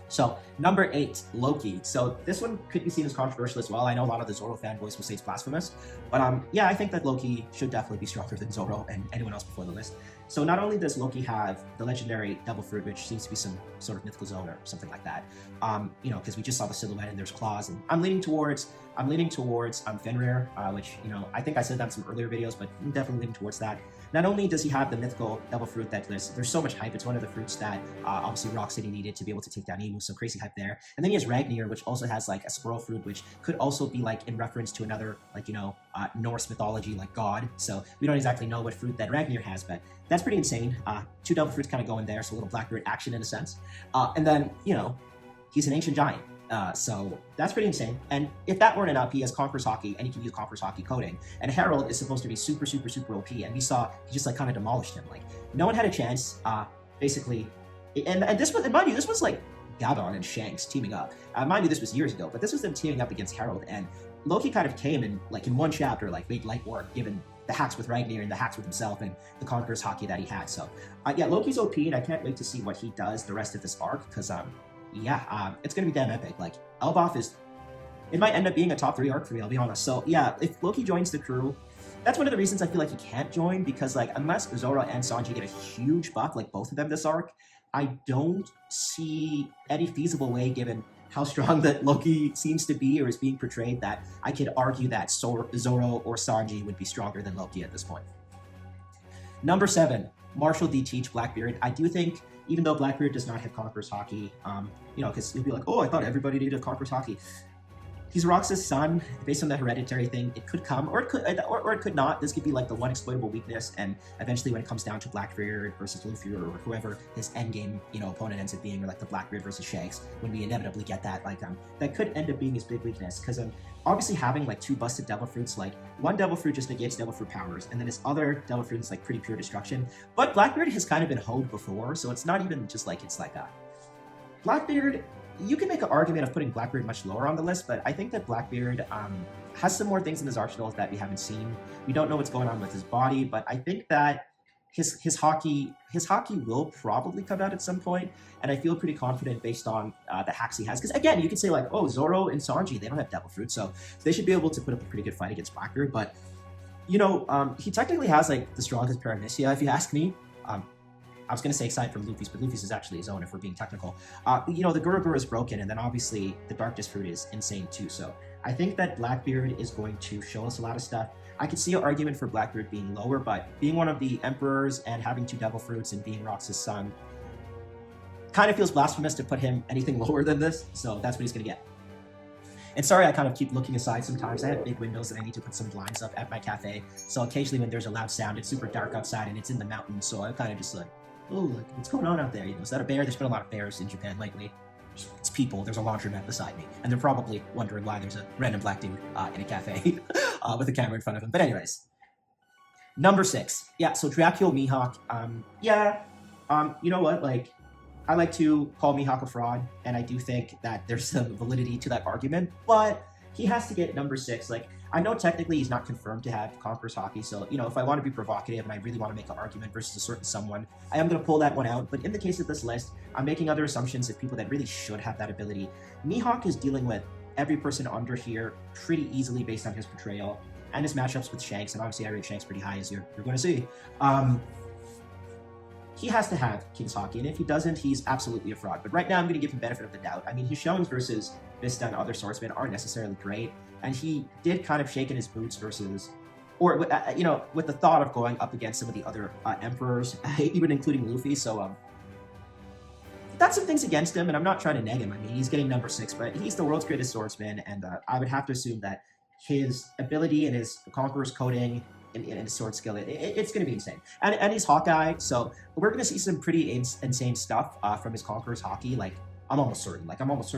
So, number 8, Loki. So, this one could be seen as controversial as well. I know a lot of the Zoro fanboys will say it's blasphemous, but yeah, I think that Loki should definitely be stronger than Zoro and anyone else before the list. So, not only does Loki have the legendary Double Fruit, which seems to be some sort of mythical zone or something like that, you know, because we just saw the silhouette and there's claws, and I'm leaning towards Fenrir, which, you know, I think I said that in some earlier videos, but I'm definitely leaning towards that. Not only does he have the mythical Double Fruit that there's so much hype, it's one of the fruits that obviously Rock City needed to be able to take down Emu, so crazy hype there. And then he has Ragnir, which also has like a squirrel fruit, which could also be like in reference to another, like, you know, Norse mythology, like god. So we don't exactly know what fruit that Ragnir has, but that's pretty insane. 2 Double Fruits kind of go in there, so a little Blackbeard action in a sense. And then, you know, he's an ancient giant. So that's pretty insane. And if that weren't enough, he has Conqueror's Haki, and he can use Conqueror's Haki coding. And Herald is supposed to be super, super, super OP, and we saw he just like kind of demolished him. Like no one had a chance, basically. And this was, and mind you, this was like Gabon and Shanks teaming up. Mind you, this was years ago, but this was them teaming up against Herald, and Loki kind of came and like in one chapter, like made light work, given the hacks with Ragnar and the hacks with himself and the Conqueror's Haki that he had. So yeah, Loki's OP, and I can't wait to see what he does the rest of this arc, because it's gonna be damn epic. Like Elbaf it might end up being a top 3 arc for me, I'll be honest. So yeah, if Loki joins the crew, that's one of the reasons I feel like he can't join, because like unless Zoro and Sanji get a huge buff, like both of them this arc, I don't see any feasible way, given how strong that Loki seems to be or is being portrayed, that I could argue that Zoro or Sanji would be stronger than Loki at this point. Number 7, Marshall D. Teach Blackbeard. I do think, even though Blackbeard does not have Conqueror's Haki, because you'll be like, oh, I thought everybody needed Conqueror's Haki. He's Rox's son, based on the hereditary thing. It could come, or it could not. This could be like the one exploitable weakness, and eventually when it comes down to Blackbeard versus Luffy or whoever his endgame, opponent ends up being, or like the Blackbeard versus Shanks, when we inevitably get that, that could end up being his big weakness, because obviously having like 2 busted Devil Fruits, like one Devil Fruit just negates Devil Fruit powers, and then his other Devil Fruit is like pretty pure destruction. But Blackbeard has kind of been hoed before, so it's not even just like it's like a Blackbeard. You can make an argument of putting Blackbeard much lower on the list, but I think that Blackbeard has some more things in his arsenal that we haven't seen. We don't know what's going on with his body, but I think that his Haki will probably come out at some point, and I feel pretty confident based on the hacks he has. Because again, you could say like, oh, Zoro and Sanji, they don't have Devil Fruit, so they should be able to put up a pretty good fight against Blackbeard. But he technically has like the strongest Paramecia, if you ask me. I was going to say aside from Luffy's, but Luffy's is actually his own if we're being technical. The Guruguru is broken, and then obviously the Darkness Fruit is insane too. So I think that Blackbeard is going to show us a lot of stuff. I could see an argument for Blackbeard being lower, but being one of the Emperors and having 2 Devil Fruits and being Rox's son kind of feels blasphemous to put him anything lower than this, so that's what he's going to get. And sorry, I kind of keep looking aside sometimes. I have big windows and I need to put some blinds up at my cafe, so occasionally when there's a loud sound, it's super dark outside and it's in the mountains, so I kind of just like, oh, like, what's going on out there? Is that a bear? There's been a lot of bears in Japan lately. It's people. There's a laundromat beside me. And they're probably wondering why there's a random black dude in a cafe with a camera in front of him. But anyways, number 6. Yeah, so Dracula Mihawk. You know what? Like, I like to call Mihawk a fraud, and I do think that there's some validity to that argument, but he has to get number 6. Like, I know technically he's not confirmed to have Conqueror's Haki, so, if I want to be provocative and I really want to make an argument versus a certain someone, I am going to pull that one out. But in the case of this list, I'm making other assumptions of people that really should have that ability. Mihawk is dealing with every person under here pretty easily based on his portrayal and his matchups with Shanks, and obviously I rate Shanks pretty high, as you're going to see. He has to have King's Haki, and if he doesn't, he's absolutely a fraud. But right now, I'm going to give him benefit of the doubt. I mean, his showings versus Vista and other swordsmen aren't necessarily great, and he did kind of shake in his boots versus, or with the thought of going up against some of the other emperors, even including Luffy. So that's some things against him, and I'm not trying to neg him. I mean, he's getting number 6, but he's the world's greatest swordsman, and I would have to assume that his ability and his Conqueror's coding in his sword skill, it's going to be insane. And he's Hawkeye, so we're going to see some pretty insane stuff from his Conqueror's Haki. Like, I'm almost certain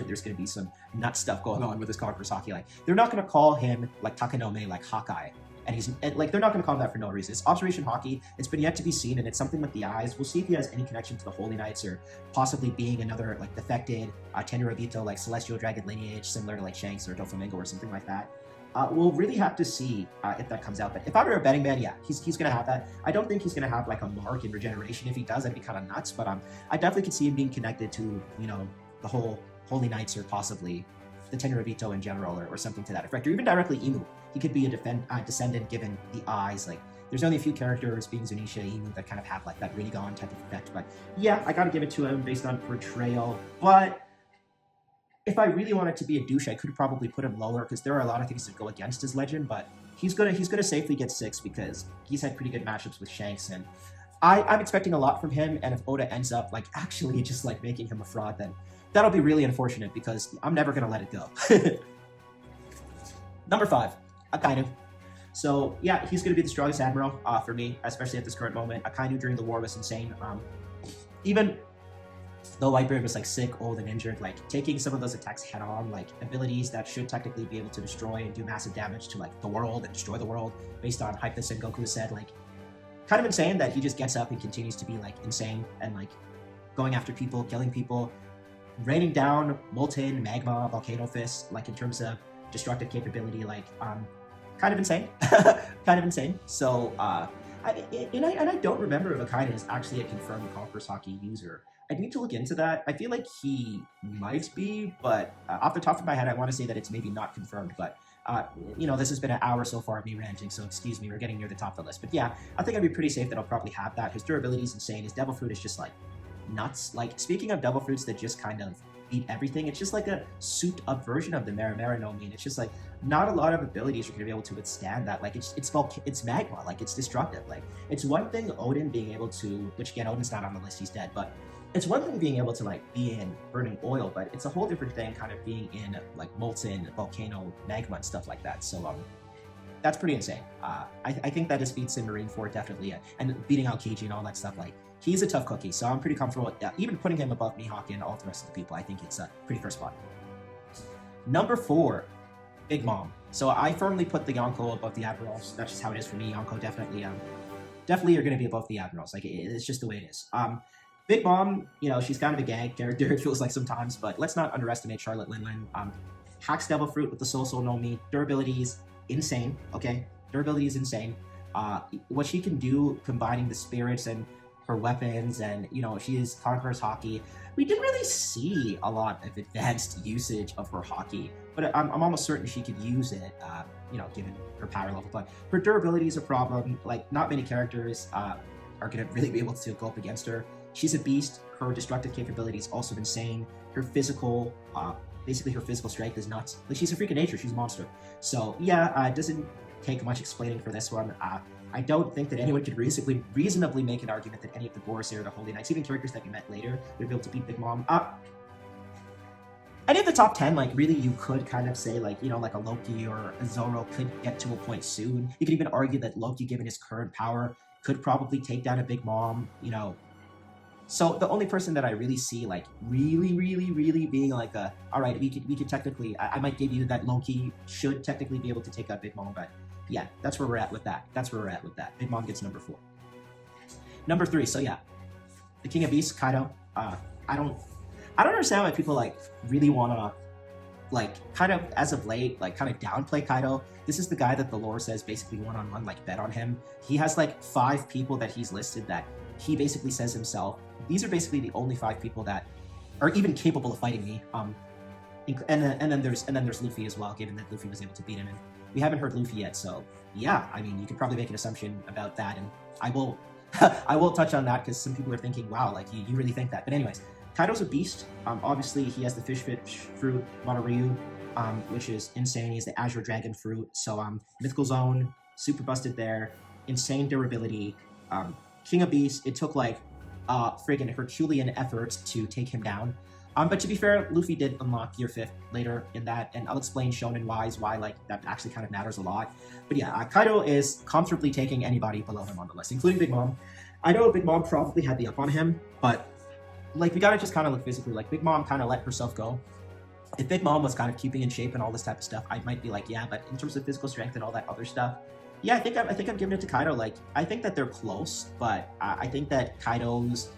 there's going to be some nut stuff going on with his Conqueror's Haki. Like, they're not going to call him like Takenome, like Hawkeye. And like, they're not going to call him that for no reason. It's Observation Haki. It's been yet to be seen, and it's something with the eyes. We'll see if he has any connection to the Holy Knights, or possibly being another like defected Tenryubito, like Celestial Dragon lineage, similar to like Shanks or Doflamingo or something like that. We'll really have to see if that comes out. But if I were a betting man, yeah, he's going to have that. I don't think he's going to have like a mark in regeneration. If he does, that'd be kind of nuts. But I definitely could see him being connected to, the whole Holy Knights, or possibly the Tenryubito in general, or something to that effect. Or even directly Imu. He could be a descendant given the eyes. Like, there's only a few characters, being Zunisha, Imu, that kind of have like that Rinnegan type of effect. But yeah, I got to give it to him based on portrayal. But if I really wanted to be a douche, I could probably put him lower, because there are a lot of things that go against his legend, but he's gonna safely get 6 because he's had pretty good matchups with Shanks, and I'm expecting a lot from him. And if Oda ends up like actually just like making him a fraud, then that'll be really unfortunate, because I'm never gonna let it go. Number 5, Akainu. So yeah, he's gonna be the strongest admiral for me, especially at this current moment. Akainu during the war was insane. Even though Whitebeard was like sick, old, and injured, like taking some of those attacks head on, like abilities that should technically be able to destroy and do massive damage to like the world and destroy the world based on hype that Sengoku said, like kind of insane that he just gets up and continues to be like insane and like going after people, killing people, raining down molten magma, volcano fist, like in terms of destructive capability, like kind of insane, kind of insane. So I don't remember if Akaina is actually a confirmed Conqueror's Haki user. I need to look into that. I feel like he might be, but off the top of my head, I want to say that it's maybe not confirmed. But this has been an hour so far of me ranting, so excuse me, we're getting near the top of the list. But yeah, I think I'd be pretty safe that I'll probably have that. His durability is insane. His Devil Fruit is just like nuts. Like, speaking of Devil Fruits that just kind of beat everything, it's just like a souped up version of the Marimara no Mi, and it's just like not a lot of abilities are going to be able to withstand that. Like, it's magma, like it's destructive. Like, it's one thing Odin being able to, which again, Odin's not on the list, he's dead, but it's one thing being able to like be in burning oil, but it's a whole different thing kind of being in like molten volcano magma and stuff like that. So that's pretty insane. I think that his feats in Marineford definitely, and beating out Kiji and all that stuff, like he's a tough cookie. So I'm pretty comfortable with even putting him above Mihawk and all the rest of the people. I think it's a pretty fair spot. Number 4, Big Mom. So I firmly put the Yonko above the Admirals. That's just how it is for me. Yonko definitely are going to be above the Admirals. Like it's just the way it is. Big Mom, she's kind of a gag character, it feels like sometimes, but let's not underestimate Charlotte Linlin. Hacks Devil Fruit with the Soul no Mi. Durability is insane, okay? Durability is insane. What she can do combining the spirits and her weapons, and, she is Conqueror's Haki. We didn't really see a lot of advanced usage of her Haki, but I'm almost certain she could use it, given her power level. But her durability is a problem. Like, not many characters are going to really be able to go up against her. She's a beast. Her destructive capability is also insane. Her physical, basically her physical strength is nuts. Like, she's a freak of nature. She's a monster. So yeah, it doesn't take much explaining for this one. I don't think that anyone could reasonably make an argument that any of the Borosir or the Holy Knights, even characters that we met later, would be able to beat Big Mom. Any of the top 10, like, really, you could kind of say, like, like a Loki or a Zoro could get to a point soon. You could even argue that Loki, given his current power, could probably take down a Big Mom, So the only person that I really see, like, really being like all right, we could technically, I might give you that Loki should technically be able to take out Big Mom, but yeah, that's where we're at with that. Big Mom gets number 4. Number 3, so yeah, the King of Beasts, Kaido. I don't understand why people, like, really want to, like, kind of, as of late, like, kind of downplay Kaido. This is the guy that the lore says basically one-on-one, like, bet on him. He has, like, 5 people that he's listed that he basically says himself, these are basically the only 5 people that are even capable of fighting me. And then there's Luffy as well, given that Luffy was able to beat him, and we haven't heard Luffy yet. So yeah, I mean, you could probably make an assumption about that, and I will I will touch on that because some people are thinking, wow, like you really think that. But anyways, Kaido's a beast. Obviously he has the fish fruit, Monoryu, which is insane. He has the Azure Dragon fruit. So Mythical Zone, super busted there, insane durability. King of Beasts, it took like friggin' Herculean effort to take him down. But to be fair, Luffy did unlock Year 5 later in that, and I'll explain shonen-wise why like that actually kind of matters a lot. But yeah, Kaido is comfortably taking anybody below him on the list, including Big Mom. I know Big Mom probably had the up on him, but like we gotta just kind of look physically. Like Big Mom kind of let herself go. If Big Mom was kind of keeping in shape and all this type of stuff, I might be like, yeah, but in terms of physical strength and all that other stuff, yeah, I think I'm giving it to Kaido. Like, I think that they're close, but I think that Kaido's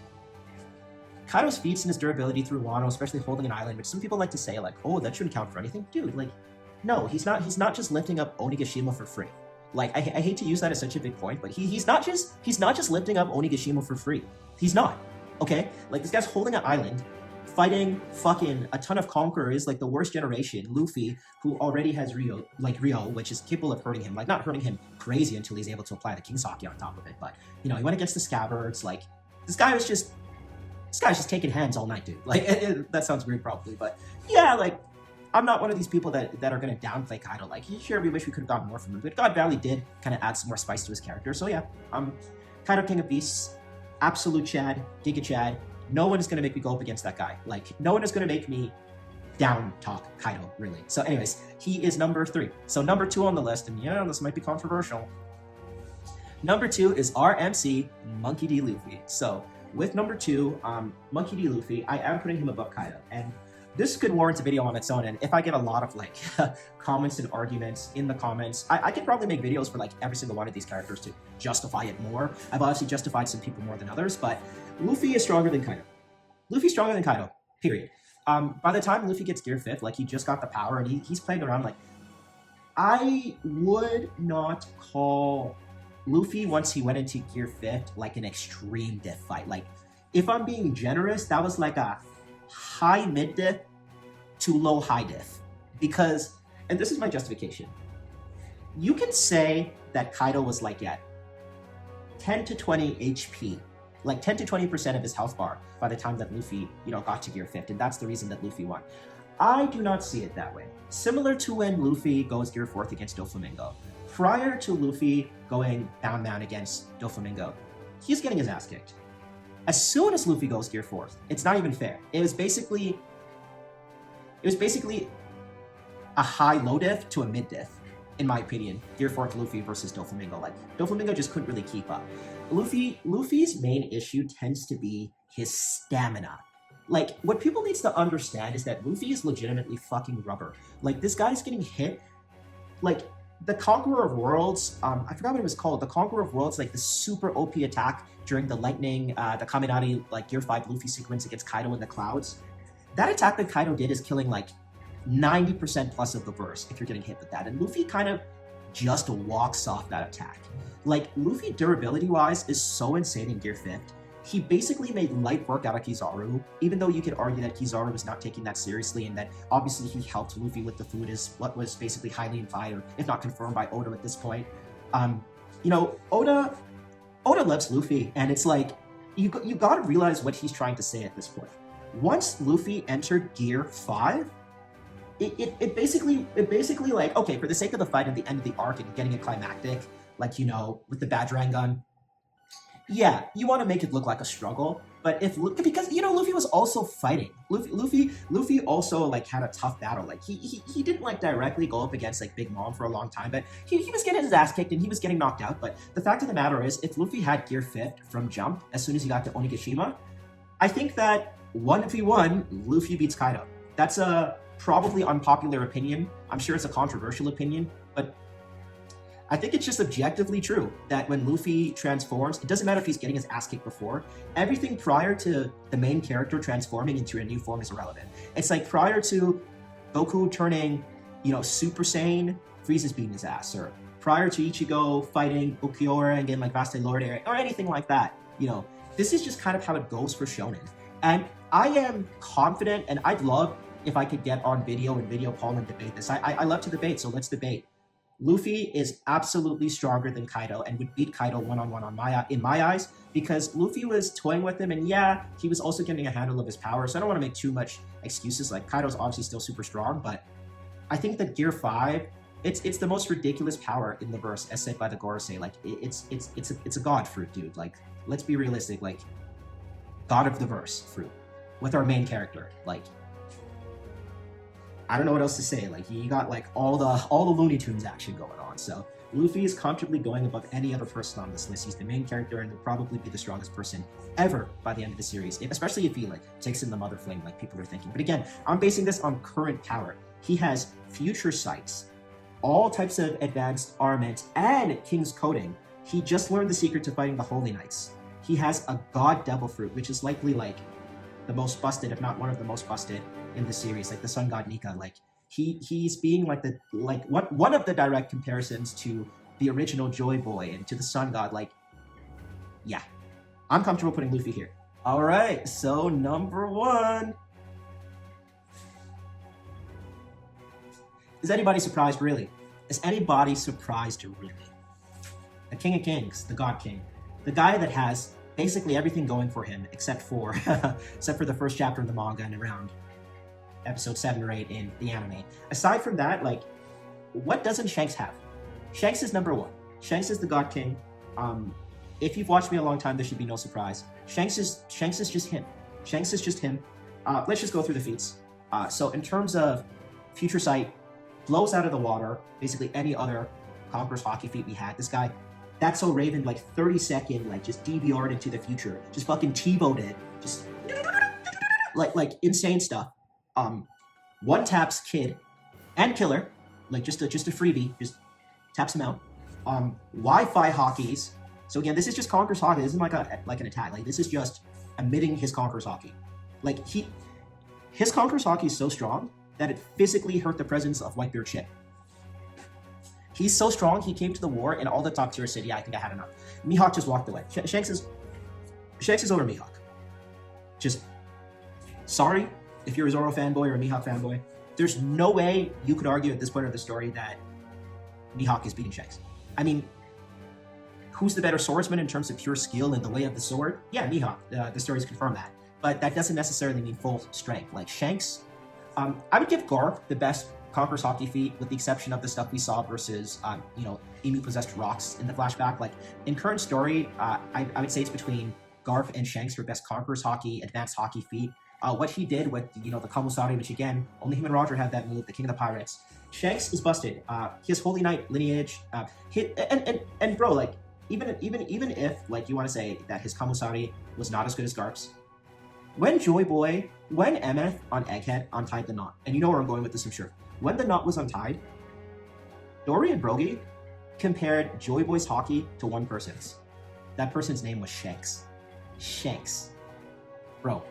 feats and his durability through Wano, especially holding an island, which some people like to say, like, oh, that shouldn't count for anything. Dude, like, no, he's not just lifting up Onigashima for free. Like, I hate to use that as such a big point, but he's not just lifting up Onigashima for free. He's not. Okay? Like, this guy's holding an island, fighting fucking a ton of conquerors, like the worst generation, Luffy, who already has Rio, which is capable of hurting him. Like, not hurting him crazy until he's able to apply the King's Haki on top of it, but, he went against the Scabbards. Like, this guy's just taking hands all night, dude. Like, that sounds weird probably, but yeah, like, I'm not one of these people that are going to downplay Kaido. Like, sure, we wish we could have gotten more from him, but God Valley did kind of add some more spice to his character. So yeah, Kaido, King of Beasts, absolute Chad, Giga Chad. No one is going to make me go up against that guy. Like, no one is going to make me down talk Kaido, really. So anyways, he is number 3. So number 2 on the list, and yeah, this might be controversial. Number 2 is RMC Monkey D. Luffy. So with number 2, Monkey D. Luffy, I am putting him above Kaido. And this could warrant a video on its own, and if I get a lot of like comments and arguments in the comments, I can probably make videos for like every single one of these characters to justify it more. I've obviously justified some people more than others, but Luffy is stronger than Kaido. Luffy's stronger than Kaido, period. By the time Luffy gets Gear 5th, like he just got the power and he's playing around. Like, I would not call Luffy, once he went into Gear 5th, like an extreme diff fight. Like, if I'm being generous, that was like a high mid diff to low high diff. Because, and this is my justification, you can say that Kaido was like at 10 to 20 HP, like 10 to 20% of his health bar by the time that Luffy, got to Gear 5th, and that's the reason that Luffy won. I do not see it that way. Similar to when Luffy goes Gear 4th against Doflamingo. Prior to Luffy going down against Doflamingo, he's getting his ass kicked. As soon as Luffy goes Gear 4th, it's not even fair. It was basically a high-low diff to a mid-diff, in my opinion. Gear 4th Luffy versus Doflamingo. Like, Doflamingo just couldn't really keep up. Luffy's main issue tends to be his stamina. Like, what people need to understand is that Luffy is legitimately fucking rubber. Like, this guy's getting hit. Like, the Conqueror of Worlds, I forgot what it was called. The Conqueror of Worlds, like the super OP attack during the lightning, the Kaminari, like Gear 5 Luffy sequence against Kaido in the clouds. That attack that Kaido did is killing like 90% plus of the verse if you're getting hit with that. And Luffy kind of just walks off that attack. Like, Luffy durability-wise is so insane in Gear 5th. He basically made light work out of Kizaru, even though you could argue that Kizaru was not taking that seriously and that obviously he helped Luffy with the food is what was basically highly implied, or if not confirmed by Oda at this point. Oda loves Luffy, and it's like, you gotta realize what he's trying to say at this point. Once Luffy entered Gear 5, it basically like, okay, for the sake of the fight at the end of the arc and getting it climactic, like, with the Batarang gun, yeah, you want to make it look like a struggle, but because Luffy was also fighting. Luffy also like had a tough battle. Like he didn't like directly go up against like Big Mom for a long time, but he was getting his ass kicked and he was getting knocked out. But the fact of the matter is, if Luffy had Gear 5th from jump as soon as he got to Onigashima, I think that 1v1 Luffy beats Kaido. That's a probably unpopular opinion. I'm sure it's a controversial opinion, but I think it's just objectively true that when Luffy transforms, it doesn't matter if he's getting his ass kicked before, everything prior to the main character transforming into a new form is irrelevant. It's like prior to Goku turning, Super Saiyan, Frieza's beating his ass, or prior to Ichigo fighting Ukiura and getting like Vaste Lord or anything like that. This is just kind of how it goes for Shonen. And I am confident, and I'd love if I could get on video and video call and debate this. I love to debate, so let's debate. Luffy is absolutely stronger than Kaido and would beat Kaido one-on-one in my eyes, because Luffy was toying with him, and yeah, he was also getting a handle of his power, so I don't want to make too much excuses. Like, Kaido's obviously still super strong, but I think that Gear 5, it's the most ridiculous power in the verse, as said by the Gorosei. Like, it's a god fruit, dude. Like, let's be realistic. Like, god of the verse fruit with our main character. Like, I don't know what else to say. Like, you got like all the Looney Tunes action going on. So Luffy is comfortably going above any other person on this list. He's the main character and will probably be the strongest person ever by the end of the series, especially if he like takes in the Mother Flame like people are thinking. But again, I'm basing this on current power. He has future sights, all types of advanced armament, and King's Coding. He just learned the secret to fighting the Holy Knights. He has a God Devil Fruit, which is likely like the most busted, if not one of the most busted in the series, like the Sun God Nika. Like, he's being like one of the direct comparisons to the original Joy Boy and to the Sun God. Like, yeah, I'm comfortable putting Luffy here. All right, so number 1. Is anybody surprised, really? Is anybody surprised, really? The King of Kings, the God King, the guy that has basically everything going for him except for the first chapter of the manga and around episode 7 or 8 in the anime. Aside from that, like, what doesn't Shanks have? Shanks is number 1. Shanks is the God King. If you've watched me a long time, there should be no surprise. Shanks is just him. Shanks is just him. Let's just go through the feats. So in terms of Future Sight, blows out of the water basically any other Conqueror's Haki feat we had. This guy That's So Raven, like 30-second, like just DVR'd into the future. Just fucking T-bowed it. Just like insane stuff. One taps Kid and Killer, like just a freebie, just taps him out. Wi-Fi Hakis. So again, this is just Conqueror's Haki. This isn't like an attack. Like this is just emitting his Conqueror's Haki. Like his Conqueror's Haki is so strong that it physically hurt the presence of Whitebeard ship. He's so strong, he came to the war, and all the top tier said, yeah, I think I had enough. Mihawk just walked away. Shanks is over Mihawk. Just, sorry if you're a Zoro fanboy or a Mihawk fanboy. There's no way you could argue at this point of the story that Mihawk is beating Shanks. I mean, who's the better swordsman in terms of pure skill and the way of the sword? Yeah, Mihawk. The stories confirm that. But that doesn't necessarily mean full strength. Like Shanks, I would give Garp the best Conqueror's Haki feat, with the exception of the stuff we saw versus, Emu-possessed rocks in the flashback. Like, in current story, I would say it's between Garp and Shanks for best Conqueror's Haki, advanced Haki feat. What he did with, the Kamusari, which again, only him and Roger have that move, the King of the Pirates. Shanks is busted. He has Holy Knight lineage. And bro, like, even if, like, you want to say that his Kamusari was not as good as Garp's, when Emeth on Egghead untied the knot, and you know where I'm going with this, I'm sure. When the knot was untied, Dory and Brogy compared Joy Boy's Haki to one person's. That person's name was Shanks. Shanks. Bro,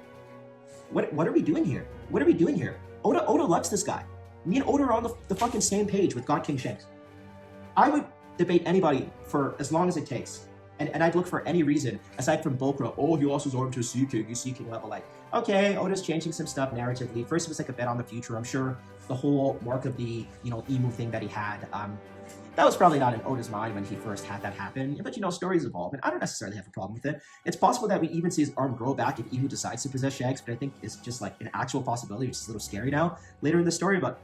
what are we doing here? What are we doing here? Oda loves this guy. Me and Oda are on the fucking same page with God King Shanks. I would debate anybody for as long as it takes. And I'd look for any reason, aside from Bulkra, he also Zoro to a Sea King, Sea King level. Like, okay, Oda's changing some stuff narratively. First it was like a bet on the future. I'm sure the whole mark of the, emu thing that he had, that was probably not in Oda's mind when he first had that happen. But, stories evolve, and I don't necessarily have a problem with it. It's possible that we even see his arm grow back if Emu decides to possess Shanks, but I think it's just like an actual possibility, which is a little scary now, later in the story. But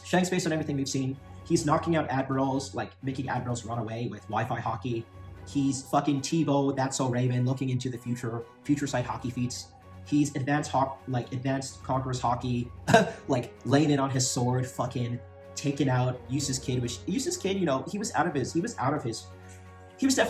Shanks, based on everything we've seen, he's knocking out Admirals, like making Admirals run away with Wi-Fi Haki. He's fucking Tebow, That's So Raven, looking into the future sight Haki feats. He's advanced Conqueror's Haki, like laying it on his sword, fucking taking out Yusa's Kid, which Yusa's Kid, he was definitely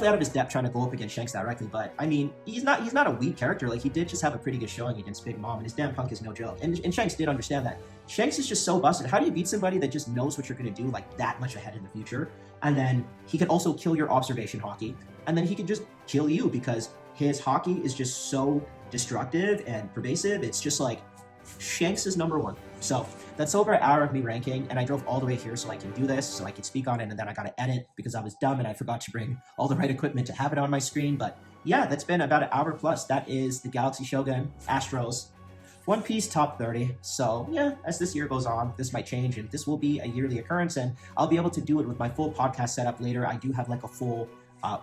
out of his depth trying to go up against Shanks directly, but I mean, he's not a weak character. Like, he did just have a pretty good showing against Big Mom, and his damn punk is no joke. And Shanks did understand that. Shanks is just so busted. How do you beat somebody that just knows what you're going to do, like, that much ahead in the future? And then he could also kill your observation Haki, and then he could just kill you because his Haki is just so destructive and pervasive. It's just like, Shanks is number one. So that's over an hour of me ranking, and I drove all the way here so I can do this, so I can speak on it, and then I gotta edit because I was dumb and I forgot to bring all the right equipment to have it on my screen. But yeah, that's been about an hour plus. That is the Galaxy Shogun Astros One Piece top 30. So yeah, as this year goes on, this might change, and this will be a yearly occurrence, and I'll be able to do it with my full podcast setup later. I do have like a full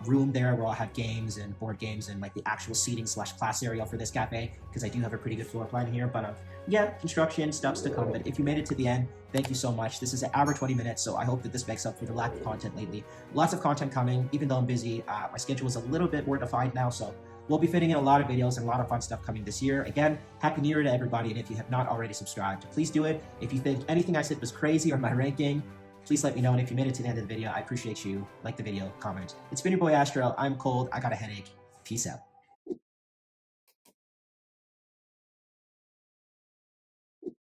room there where I'll have games and board games and like the actual seating / class area for this cafe, because I do have a pretty good floor plan here. But yeah, construction stuff's to come. But if you made it to the end, thank you so much. This is an hour 20 minutes, so I hope that this makes up for the lack of content lately. Lots of content coming, even though I'm busy. My schedule is a little bit more defined now, so we'll be fitting in a lot of videos and a lot of fun stuff coming this year. Again, Happy New Year to everybody, and if you have not already subscribed, please do it. If you think anything I said was crazy or my ranking, please let me know, and if you made it to the end of the video, I appreciate you. Like the video, comment. It's been your boy Astro. I'm cold. I got a headache. Peace out.